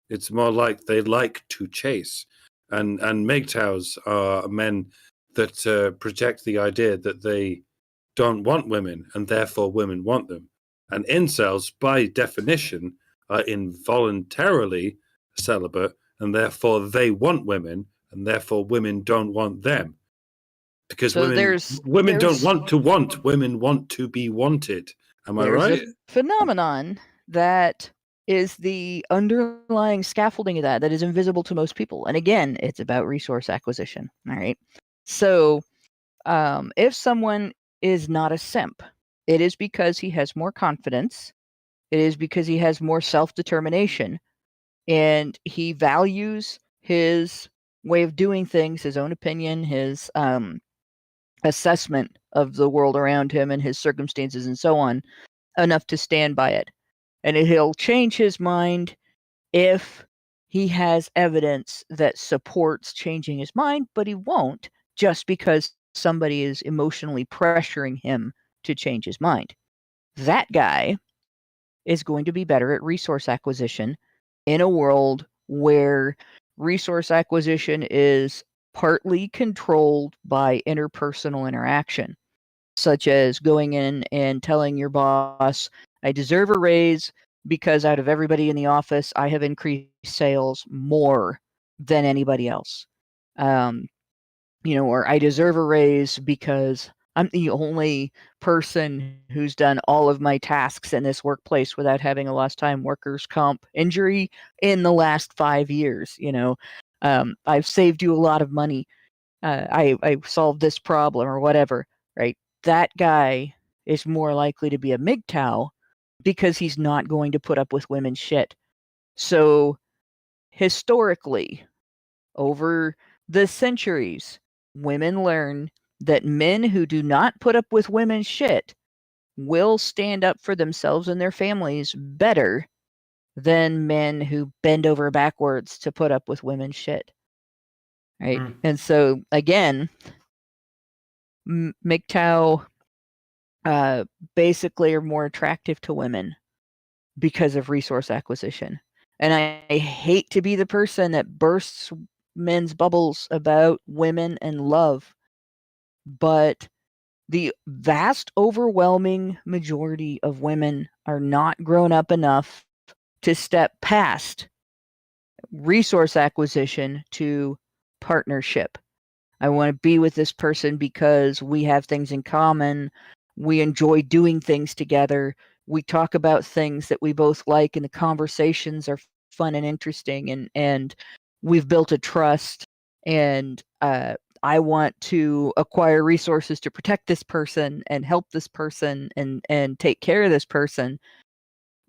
It's more like they like to chase, and MGTOWs are men that project the idea that they don't want women, and therefore women want them. And incels, by definition, are involuntarily celibate, and therefore they want women, and therefore women don't want them. Because So women don't want to want, women want to be wanted. Am I right? There's a phenomenon that is the underlying scaffolding of that is invisible to most people. And again, it's about resource acquisition. All right. So if someone is not a simp, it is because he has more confidence. It is because he has more self-determination, and he values his way of doing things, his own opinion, his assessment of the world around him and his circumstances and so on, enough to stand by it. And he'll change his mind if he has evidence that supports changing his mind, but he won't just because somebody is emotionally pressuring him to change his mind. That guy is going to be better at resource acquisition in a world where resource acquisition is partly controlled by interpersonal interaction, such as going in and telling your boss, I deserve a raise because out of everybody in the office, I have increased sales more than anybody else. Or I deserve a raise because I'm the only person who's done all of my tasks in this workplace without having a lost time workers' comp injury in the last 5 years. I've saved you a lot of money. I solved this problem or whatever, right? That guy is more likely to be a MGTOW because he's not going to put up with women's shit. So historically, over the centuries, women learn that men who do not put up with women's shit will stand up for themselves and their families better than men who bend over backwards to put up with women's shit. Right? And so again, MGTOW basically are more attractive to women because of resource acquisition. And I hate to be the person that bursts men's bubbles about women and love, but the vast overwhelming majority of women are not grown up enough to step past resource acquisition to partnership. I want to be with this person because we have things in common. We enjoy doing things together. We talk about things that we both like, and the conversations are fun and interesting, and we've built a trust, and I want to acquire resources to protect this person and help this person and take care of this person.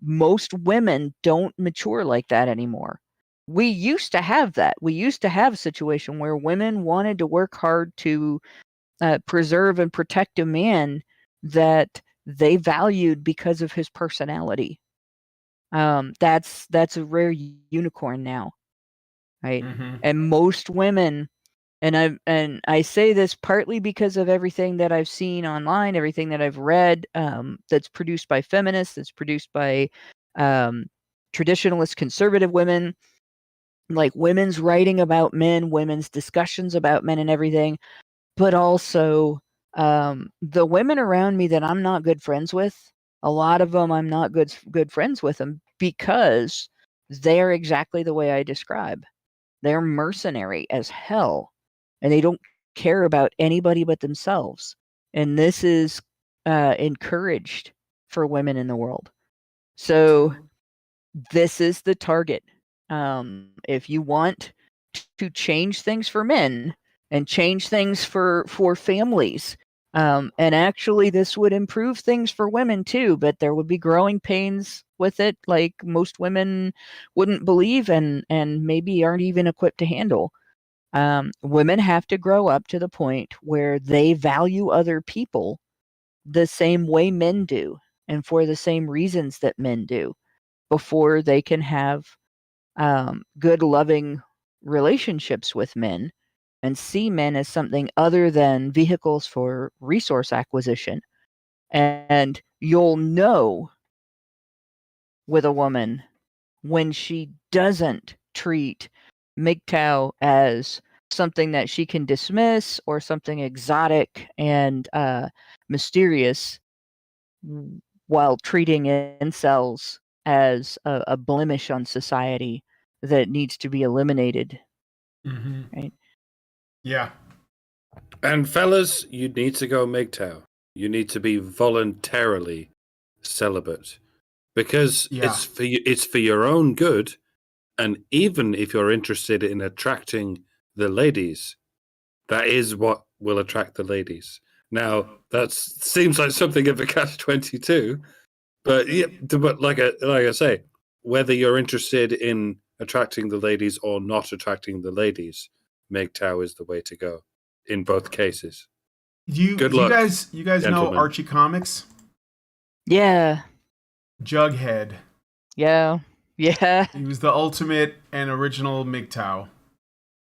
Most women don't mature like that anymore. We used to have that. We used to have a situation where women wanted to work hard to preserve and protect a man that they valued because of his personality. That's a rare unicorn now, right? Mm-hmm. And most women, and I say this partly because of everything that I've seen online, everything that I've read, that's produced by feminists, that's produced by traditionalist conservative women, like women's writing about men, women's discussions about men and everything, but also the women around me that I'm not good friends with. A lot of them I'm not good friends with them because they're exactly the way I describe. They're mercenary as hell, and they don't care about anybody but themselves. And this is encouraged for women in the world. So this is the target. If you want to change things for men and change things for families, and actually this would improve things for women too, but there would be growing pains with it, like most women wouldn't believe and maybe aren't even equipped to handle. Women have to grow up to the point where they value other people the same way men do and for the same reasons that men do before they can have good, loving relationships with men and see men as something other than vehicles for resource acquisition. And you'll know with a woman when she doesn't treat MGTOW as something that she can dismiss or something exotic and mysterious, while treating incels as a blemish on society that needs to be eliminated. Mm-hmm. Right? Yeah. And fellas, you need to go MGTOW. You need to be voluntarily celibate, because it's for your own good. And even if you're interested in attracting the ladies, that is what will attract the ladies. Now, that seems like something of a catch-22, but yeah, but like I say, whether you're interested in attracting the ladies or not attracting the ladies, MGTOW is the way to go in both cases. Good luck, you guys know gentlemen. Archie Comics? Yeah. Jughead. Yeah. Yeah. He was the ultimate and original MGTOW.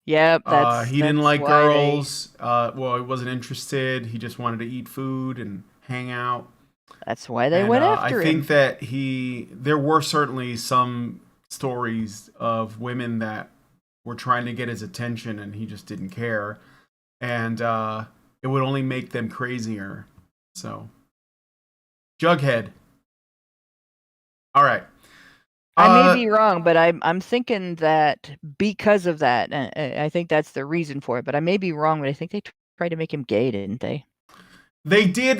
Yep. He didn't like girls. Well, he wasn't interested. He just wanted to eat food and hang out. That's why they went after him. I think that there were certainly some stories of women that were trying to get his attention, and he just didn't care. And it would only make them crazier. So, Jughead. All right. I may be wrong, but I'm thinking that because of that, I think that's the reason for it. But I may be wrong, but I think they tried to make him gay, didn't they? They did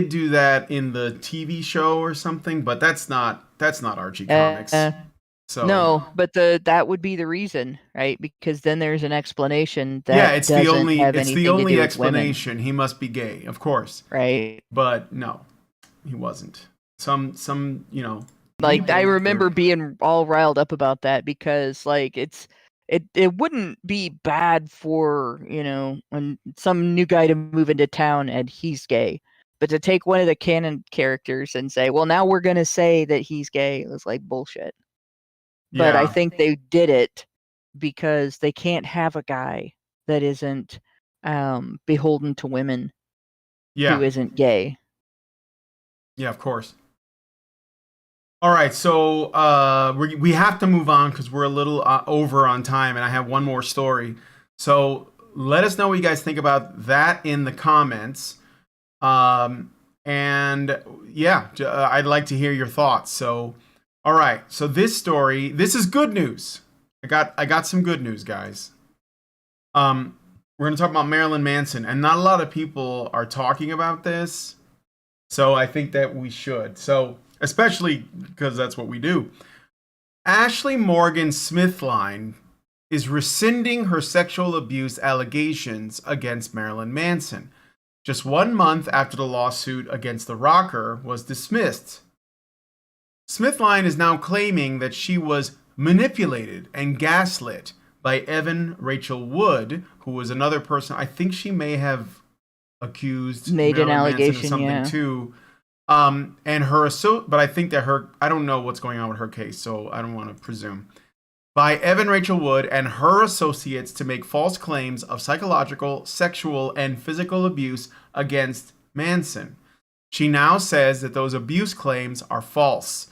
do that in the TV show or something, but that's not Archie Comics. So no, but that would be the reason, right? Because then there's an explanation that it's the only explanation. He must be gay, of course. Right. But no, he wasn't. Some like I remember being all riled up about that, because like it wouldn't be bad for, when some new guy to move into town and he's gay. But to take one of the canon characters and say, well, now we're going to say that he's gay, it was like bullshit. But I think they did it because they can't have a guy that isn't beholden to women who isn't gay. Yeah, of course. All right, so we have to move on because we're a little over on time, and I have one more story. So let us know what you guys think about that in the comments. And yeah, I'd like to hear your thoughts. So, all right, so this is good news. I got some good news, guys. We're gonna talk about Marilyn Manson, and not a lot of people are talking about this, so I think that we should. So, especially because that's what we do. Ashley Morgan Smithline is rescinding her sexual abuse allegations against Marilyn Manson, just 1 month after the lawsuit against the rocker was dismissed. Smithline is now claiming that she was manipulated and gaslit by Evan Rachel Wood, who was another person. I think she may have made an allegation of something too. And but I think that I don't know what's going on with her case, so I don't want to presume. By Evan Rachel Wood and her associates to make false claims of psychological, sexual, and physical abuse against Manson. She now says that those abuse claims are false.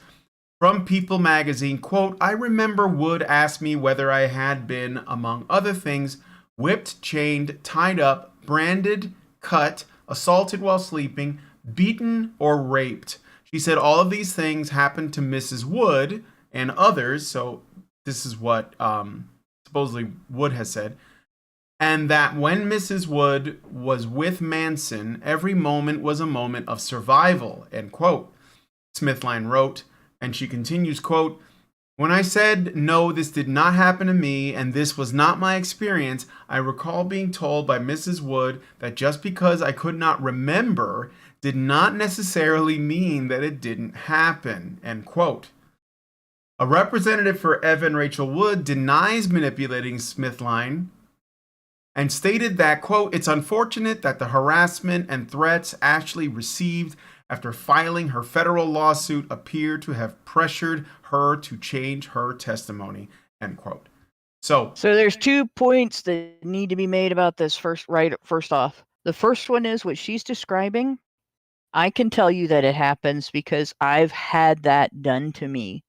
From People magazine, quote, I remember Wood asked me whether I had been, among other things, whipped, chained, tied up, branded, cut, assaulted while sleeping, beaten, or raped. She said all of these things happened to Mrs. Wood and others, so this is what supposedly Wood has said, and that when Mrs. Wood was with Manson, every moment was a moment of survival, end quote. Smithline wrote, and she continues, quote, when I said, no, this did not happen to me, and this was not my experience, I recall being told by Mrs. Wood that just because I could not remember did not necessarily mean that it didn't happen, end quote. A representative for Evan Rachel Wood denies manipulating Smithline and stated that, quote, it's unfortunate that the harassment and threats Ashley received after filing her federal lawsuit appear to have pressured her to change her testimony, end quote. So there's 2 points that need to be made about this first off. The first one is what she's describing. I can tell you that it happens because I've had that done to me.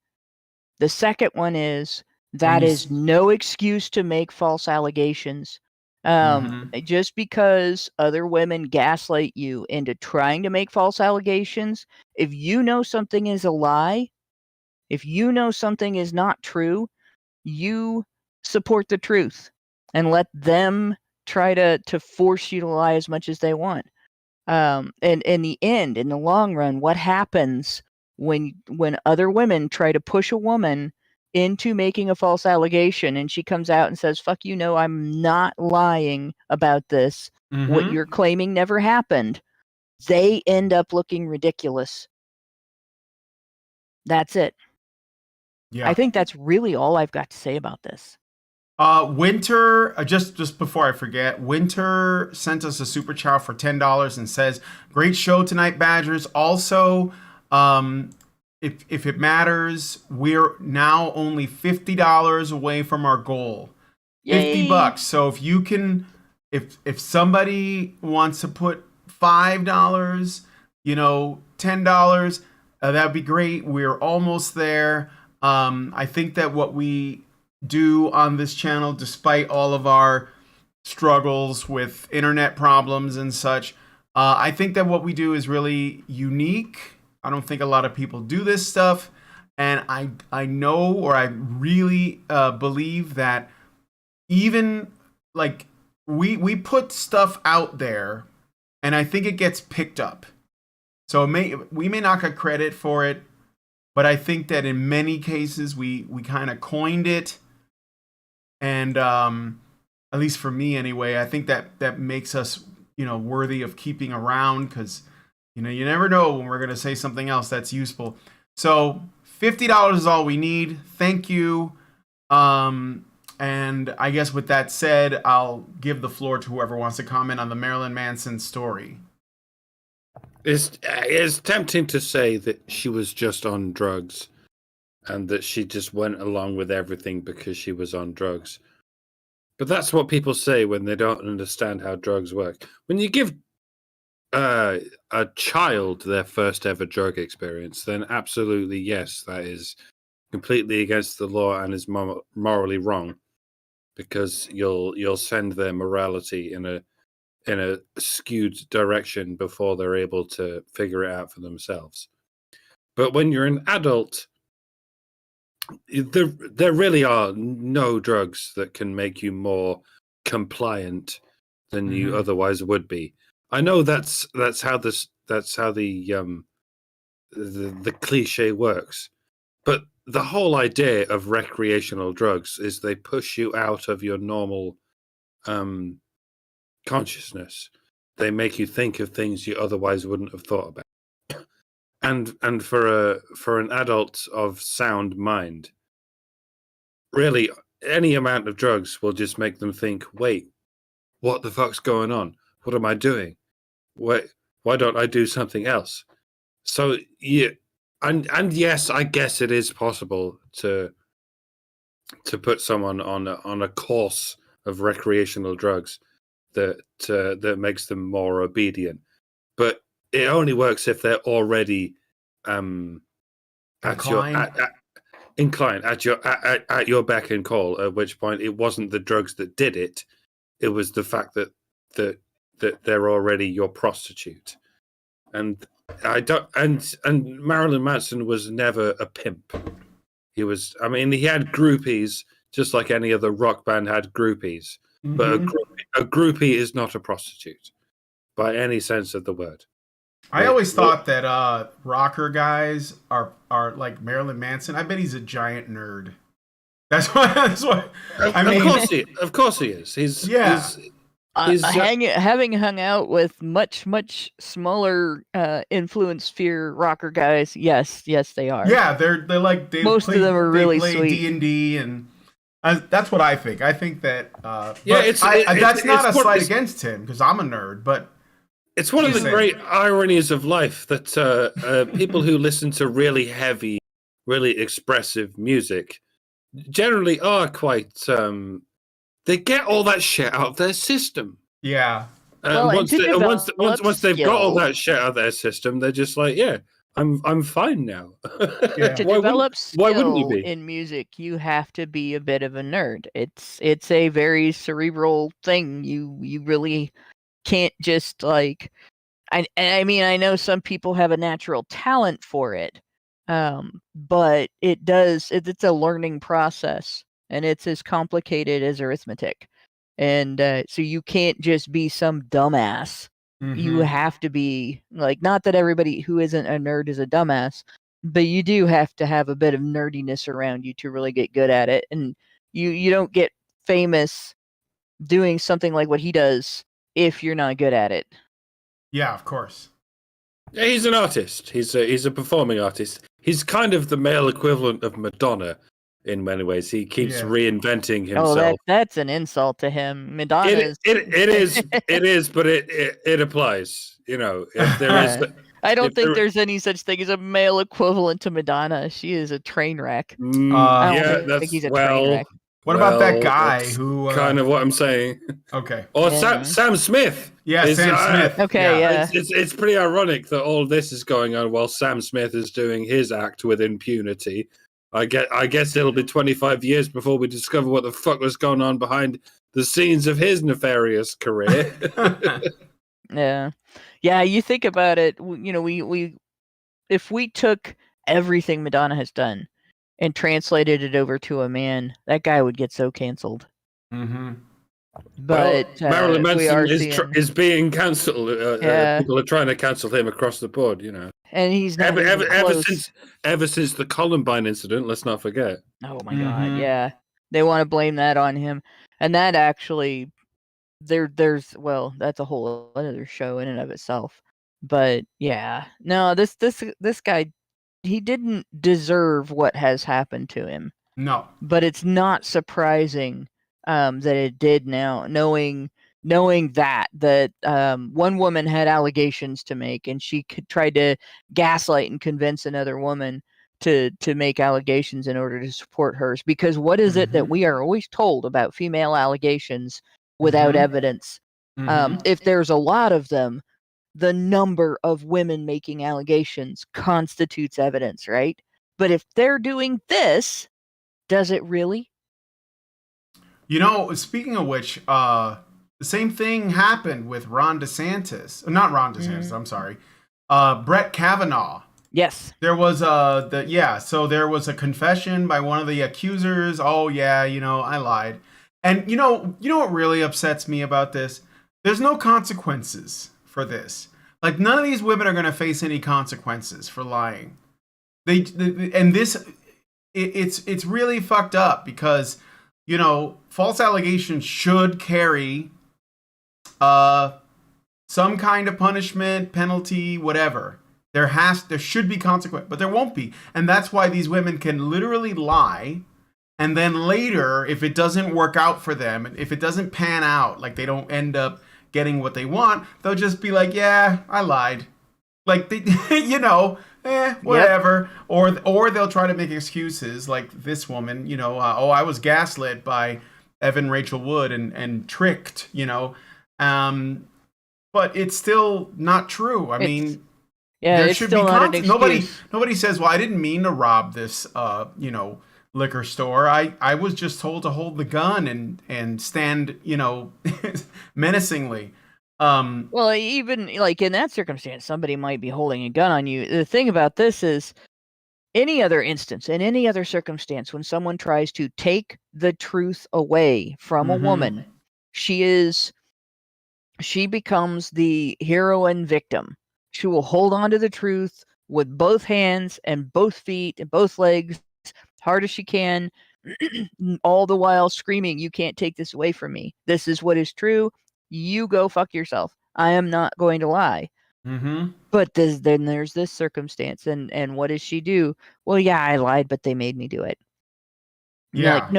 The second one is that is no excuse to make false allegations. Just because other women gaslight you into trying to make false allegations, if you know something is a lie, if you know something is not true, you support the truth and let them try to force you to lie as much as they want. And in the end, in the long run, what happens when other women try to push a woman into making a false allegation and she comes out and says, fuck you, no, I'm not lying about this. What you're claiming never happened. They end up looking ridiculous. That's it. yeah, I think that's really all I've got to say about this. Winter, just before I forget, Winter sent us a super chat for $10 and says, "Great show tonight, Badgers. Also, if it matters, we're now only $50 away from our goal. Yay. $50. So if you can, if somebody wants to put $5, $10, that'd be great. We're almost there. I think that what we do on this channel, despite all of our struggles with internet problems and such, I think that what we do is really unique. I don't think a lot of people do this stuff, and I know, or I really believe that even like we put stuff out there, and I think it gets picked up. So we may not get credit for it, but I think that in many cases we kind of coined it. And at least for me anyway, I think that makes us, worthy of keeping around, because, you never know when we're going to say something else that's useful. So $50 is all we need. Thank you. And I guess with that said, I'll give the floor to whoever wants to comment on the Marilyn Manson story. It's tempting to say that she was just on drugs and that she just went along with everything because she was on drugs. But that's what people say when they don't understand how drugs work. When you give a child their first ever drug experience, then absolutely yes, that is completely against the law and is morally wrong, because you'll send their morality in a skewed direction before they're able to figure it out for themselves. But when you're an adult, there really are no drugs that can make you more compliant than you otherwise would be. I know that's how the cliche works, but the whole idea of recreational drugs is they push you out of your normal consciousness. They make you think of things you otherwise wouldn't have thought about. And for an adult of sound mind, really any amount of drugs will just make them think, wait, what the fuck's going on? What am I doing? Why don't I do something else? So yeah, and yes, I guess it is possible to put someone on a course of recreational drugs that makes them more obedient, but it only works if they're already inclined at your beck and call. At which point, it wasn't the drugs that did it; it was the fact that they're already your prostitute. And I don't. And Marilyn Manson was never a pimp. He was. I mean, he had groupies, just like any other rock band had groupies. But a groupie is not a prostitute, by any sense of the word. I always thought that rocker guys are like Marilyn Manson. I bet he's a giant nerd. That's why. Of course he is. He's having hung out with much smaller influence sphere rocker guys. Yes, they are. Yeah, they're like most of them are really sweet. D&D and. That's what I think. I think that. That's not a slight against him, because I'm a nerd, but it's one of the great ironies of life that people who listen to really heavy, really expressive music generally are quite. They get all that shit out of their system. Yeah. Well, Once and to once develop they've got all skill- that shit out of their system, they're just like, yeah, I'm fine now. Yeah. To why develop wouldn't you skill be? in music, you have to be a bit of a nerd. It's a very cerebral thing. You really can't just like. I mean, I know some people have a natural talent for it, but it's a learning process, and it's as complicated as arithmetic. And so you can't just be some dumbass. You Mhm. have to be like, not that everybody who isn't a nerd is a dumbass, but you do have to have a bit of nerdiness around you to really get good at it. And you don't get famous doing something like what he does if you're not good at it. Yeah, of course. Yeah, he's an artist. He's a performing artist. He's kind of the male equivalent of Madonna in many ways. He keeps Yeah. reinventing Oh, himself. that's an insult to him. Madonna's. It is, but it applies. You know, if there is, I don't if think there- there's any such thing as a male equivalent to Madonna. She is a train wreck. I don't yeah, think that's he's a train wreck. What about that well, guy that's who? kind of what I'm saying. Okay. Or Yeah. Sam Smith. Yeah, is, Sam Smith. Okay, yeah. It's pretty ironic that all this is going on while Sam Smith is doing his act with impunity. I guess it'll be 25 years before we discover what the fuck was going on behind the scenes of his nefarious career. Yeah. Yeah, you think about it, you know, we if we took everything Madonna has done and translated it over to a man, that guy would get so canceled. Mm-hmm. But Marilyn we are Manson is being cancelled. Yeah. People are trying to cancel him across the board. You know, and he's not even close. ever since the Columbine incident. Let's not forget. Oh my god, Mhm. yeah. They want to blame that on him. And that actually there's well, that's a whole other show in and of itself. But yeah. No, this guy, he didn't deserve what has happened to him. No. But it's not surprising that it did now, knowing that one woman had allegations to make, and she tried to gaslight and convince another woman to make allegations in order to support hers. Because what is it that Mhm. we are always told about female allegations without Mhm. evidence? Mhm. If there's a lot of them, the number of women making allegations constitutes evidence, right? But if they're doing this, does it really? You know, speaking of which, the same thing happened with Ron DeSantis. Not Ron DeSantis, I'm sorry. Brett Kavanaugh. Yes. There was so there was a confession by one of the accusers. Oh yeah, I lied. And you know what really upsets me about this? There's no consequences for this. Like none of these women are going to face any consequences for lying. It's really fucked up because false allegations should carry some kind of punishment, penalty, whatever. There should be consequence, but there won't be. And that's why these women can literally lie. And then later, if it doesn't work out for them, if it doesn't pan out, like they don't end up getting what they want, they'll just be like, yeah, I lied. Like, whatever. Yep. Or they'll try to make excuses like this woman, I was gaslit by Evan Rachel Wood and tricked, but it's still not true. I mean, there should be nobody says, well, I didn't mean to rob this, liquor store. I was just told to hold the gun and stand, menacingly. Well, even like in that circumstance, somebody might be holding a gun on you. The thing about this is, any other instance, in any other circumstance, when someone tries to take the truth away from a woman, she becomes the hero and victim. She will hold on to the truth with both hands and both feet and both legs, hard as she can, all the while screaming, "You can't take this away from me. This is what is true. You go fuck yourself. I am not going to lie." Mm-hmm. But then there's this circumstance, and what does she do? Well, yeah, I lied, but they made me do it. Yeah. Like,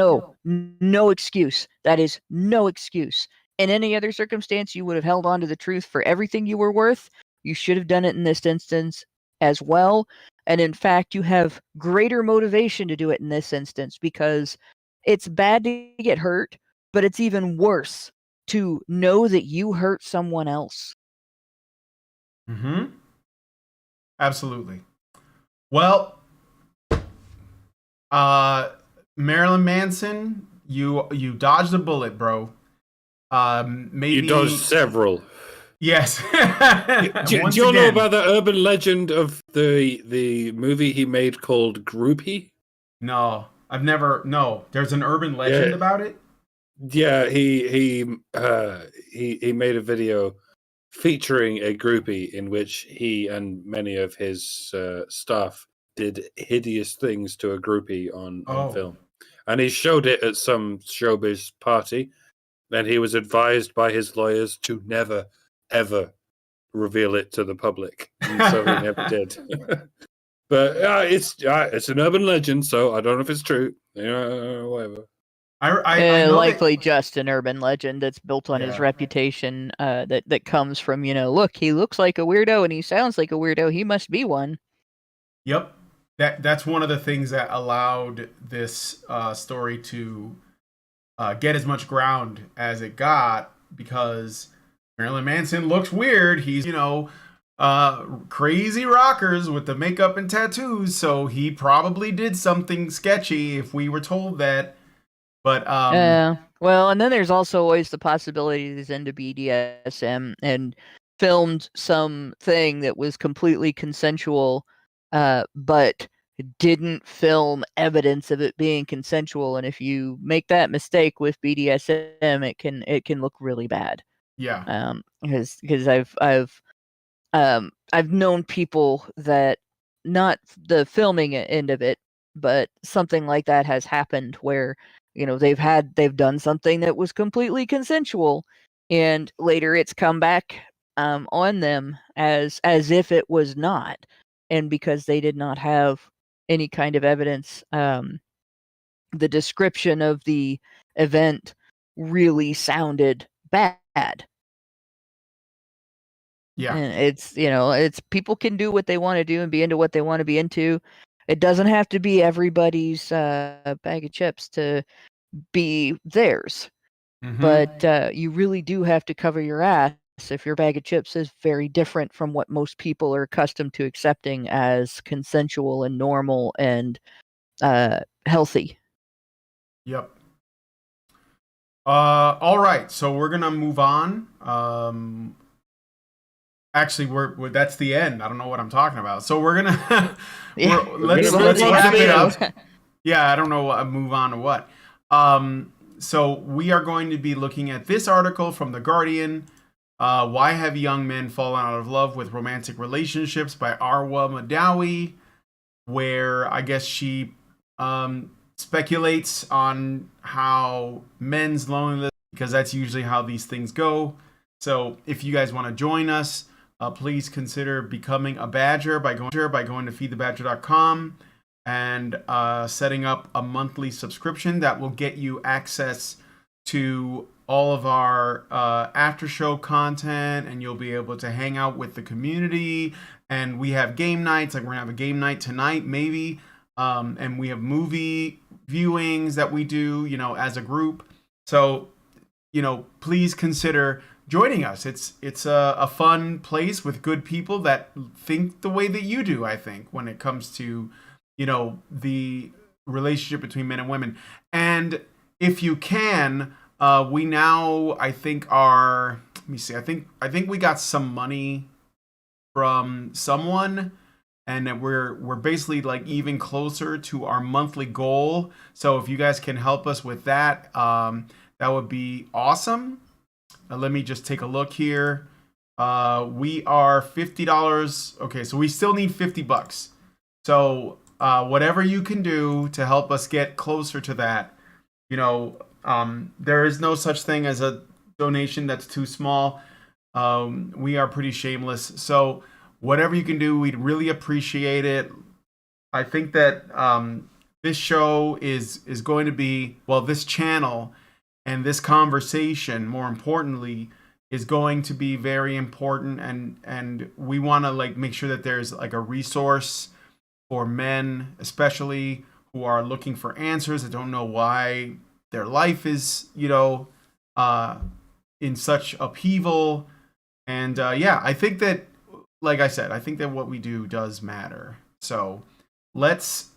no excuse. That is no excuse. In any other circumstance, you would have held on to the truth for everything you were worth. You should have done it in this instance as well. And in fact, you have greater motivation to do it in this instance because it's bad to get hurt, but it's even worse to know that you hurt someone else. Mm-hmm. Absolutely. Well, Marilyn Manson, you dodged a bullet, bro. Maybe you dodged several. Yes. Do you know about the urban legend of the movie he made called Groupie? No, I've never. No, there's an urban legend about it. Yeah, he made a video featuring a groupie in which he and many of his staff did hideous things to a groupie on film, and he showed it at some showbiz party. And he was advised by his lawyers to never, ever reveal it to the public, and so he never did. But it's an urban legend, so I don't know if it's true. Whatever. I know likely just an urban legend that's built on his reputation. That comes from look, he looks like a weirdo and he sounds like a weirdo. He must be one. Yep, that's one of the things that allowed this story to get as much ground as it got, because Marilyn Manson looks weird. He's crazy rockers with the makeup and tattoos, so he probably did something sketchy if we were told that. But well, and then there's also always the possibility that he's into BDSM and filmed something that was completely consensual, but didn't film evidence of it being consensual. And if you make that mistake with BDSM, it can look really bad. Yeah. Because I've known people that, not the filming end of it, but something like that has happened where they've done something that was completely consensual, and later it's come back on them as if it was not, and because they did not have any kind of evidence, the description of the event really sounded bad. Yeah. And it's people can do what they want to do and be into what they want to be into. It doesn't have to be everybody's bag of chips to be theirs. Mm-hmm. But you really do have to cover your ass if your bag of chips is very different from what most people are accustomed to accepting as consensual and normal and healthy. Yep. All right, so we're gonna move on. Actually, we're that's the end. I don't know what I'm talking about. So we're gonna let's wrap it up. Yeah, I don't know what move on to what. So we are going to be looking at this article from The Guardian. Why have young men fallen out of love with romantic relationships, by Arwa Madawi, where I guess she speculates on how men's loneliness, because that's usually how these things go. So if you guys want to join us, please consider becoming a badger by going to feedthebadger.com and setting up a monthly subscription that will get you access to all of our after show content, and you'll be able to hang out with the community. And we have game nights, like we're gonna have a game night tonight maybe, and we have movie viewings that we do as a group. So please consider joining us. It's a fun place with good people that think the way that you do, I think, when it comes to the relationship between men and women. And if you can, we now, I think, are, let me see, I think we got some money from someone, and that we're basically like even closer to our monthly goal. So if you guys can help us with that, that would be awesome. Let me just take a look here. We are $50. Okay, so we still need $50. So whatever you can do to help us get closer to that, there is no such thing as a donation that's too small. We are pretty shameless. So whatever you can do, we'd really appreciate it. I think that this show is going to be, well, this channel and this conversation, more importantly, is going to be very important, and we want to make sure that there's a resource for men, especially who are looking for answers that don't know why their life is, in such upheaval. And yeah, I think that, like I said, I think that what we do does matter. So let's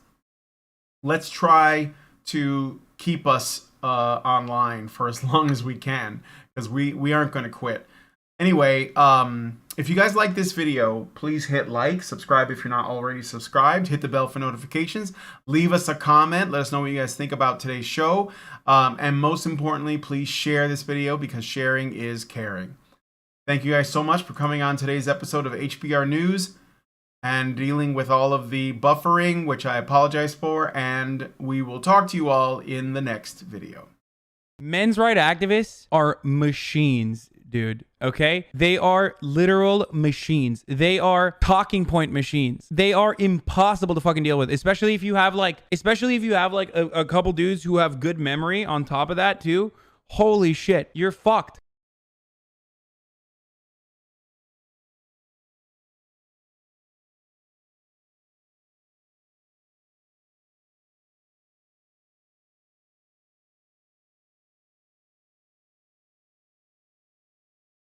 try to keep us online for as long as we can, because we aren't going to quit. Anyway, if you guys like this video, please hit like, subscribe if you're not already subscribed, hit the bell for notifications, leave us a comment, let us know what you guys think about today's show, and most importantly, please share this video, because sharing is caring. Thank you guys so much for coming on today's episode of HBR News and dealing with all of the buffering, which I apologize for, and we will talk to you all in the next video. Men's rights activists are machines, dude. Okay? They are literal machines. They are talking point machines. They are impossible to fucking deal with, especially if you have like a couple dudes who have good memory on top of that too. Holy shit, you're fucked.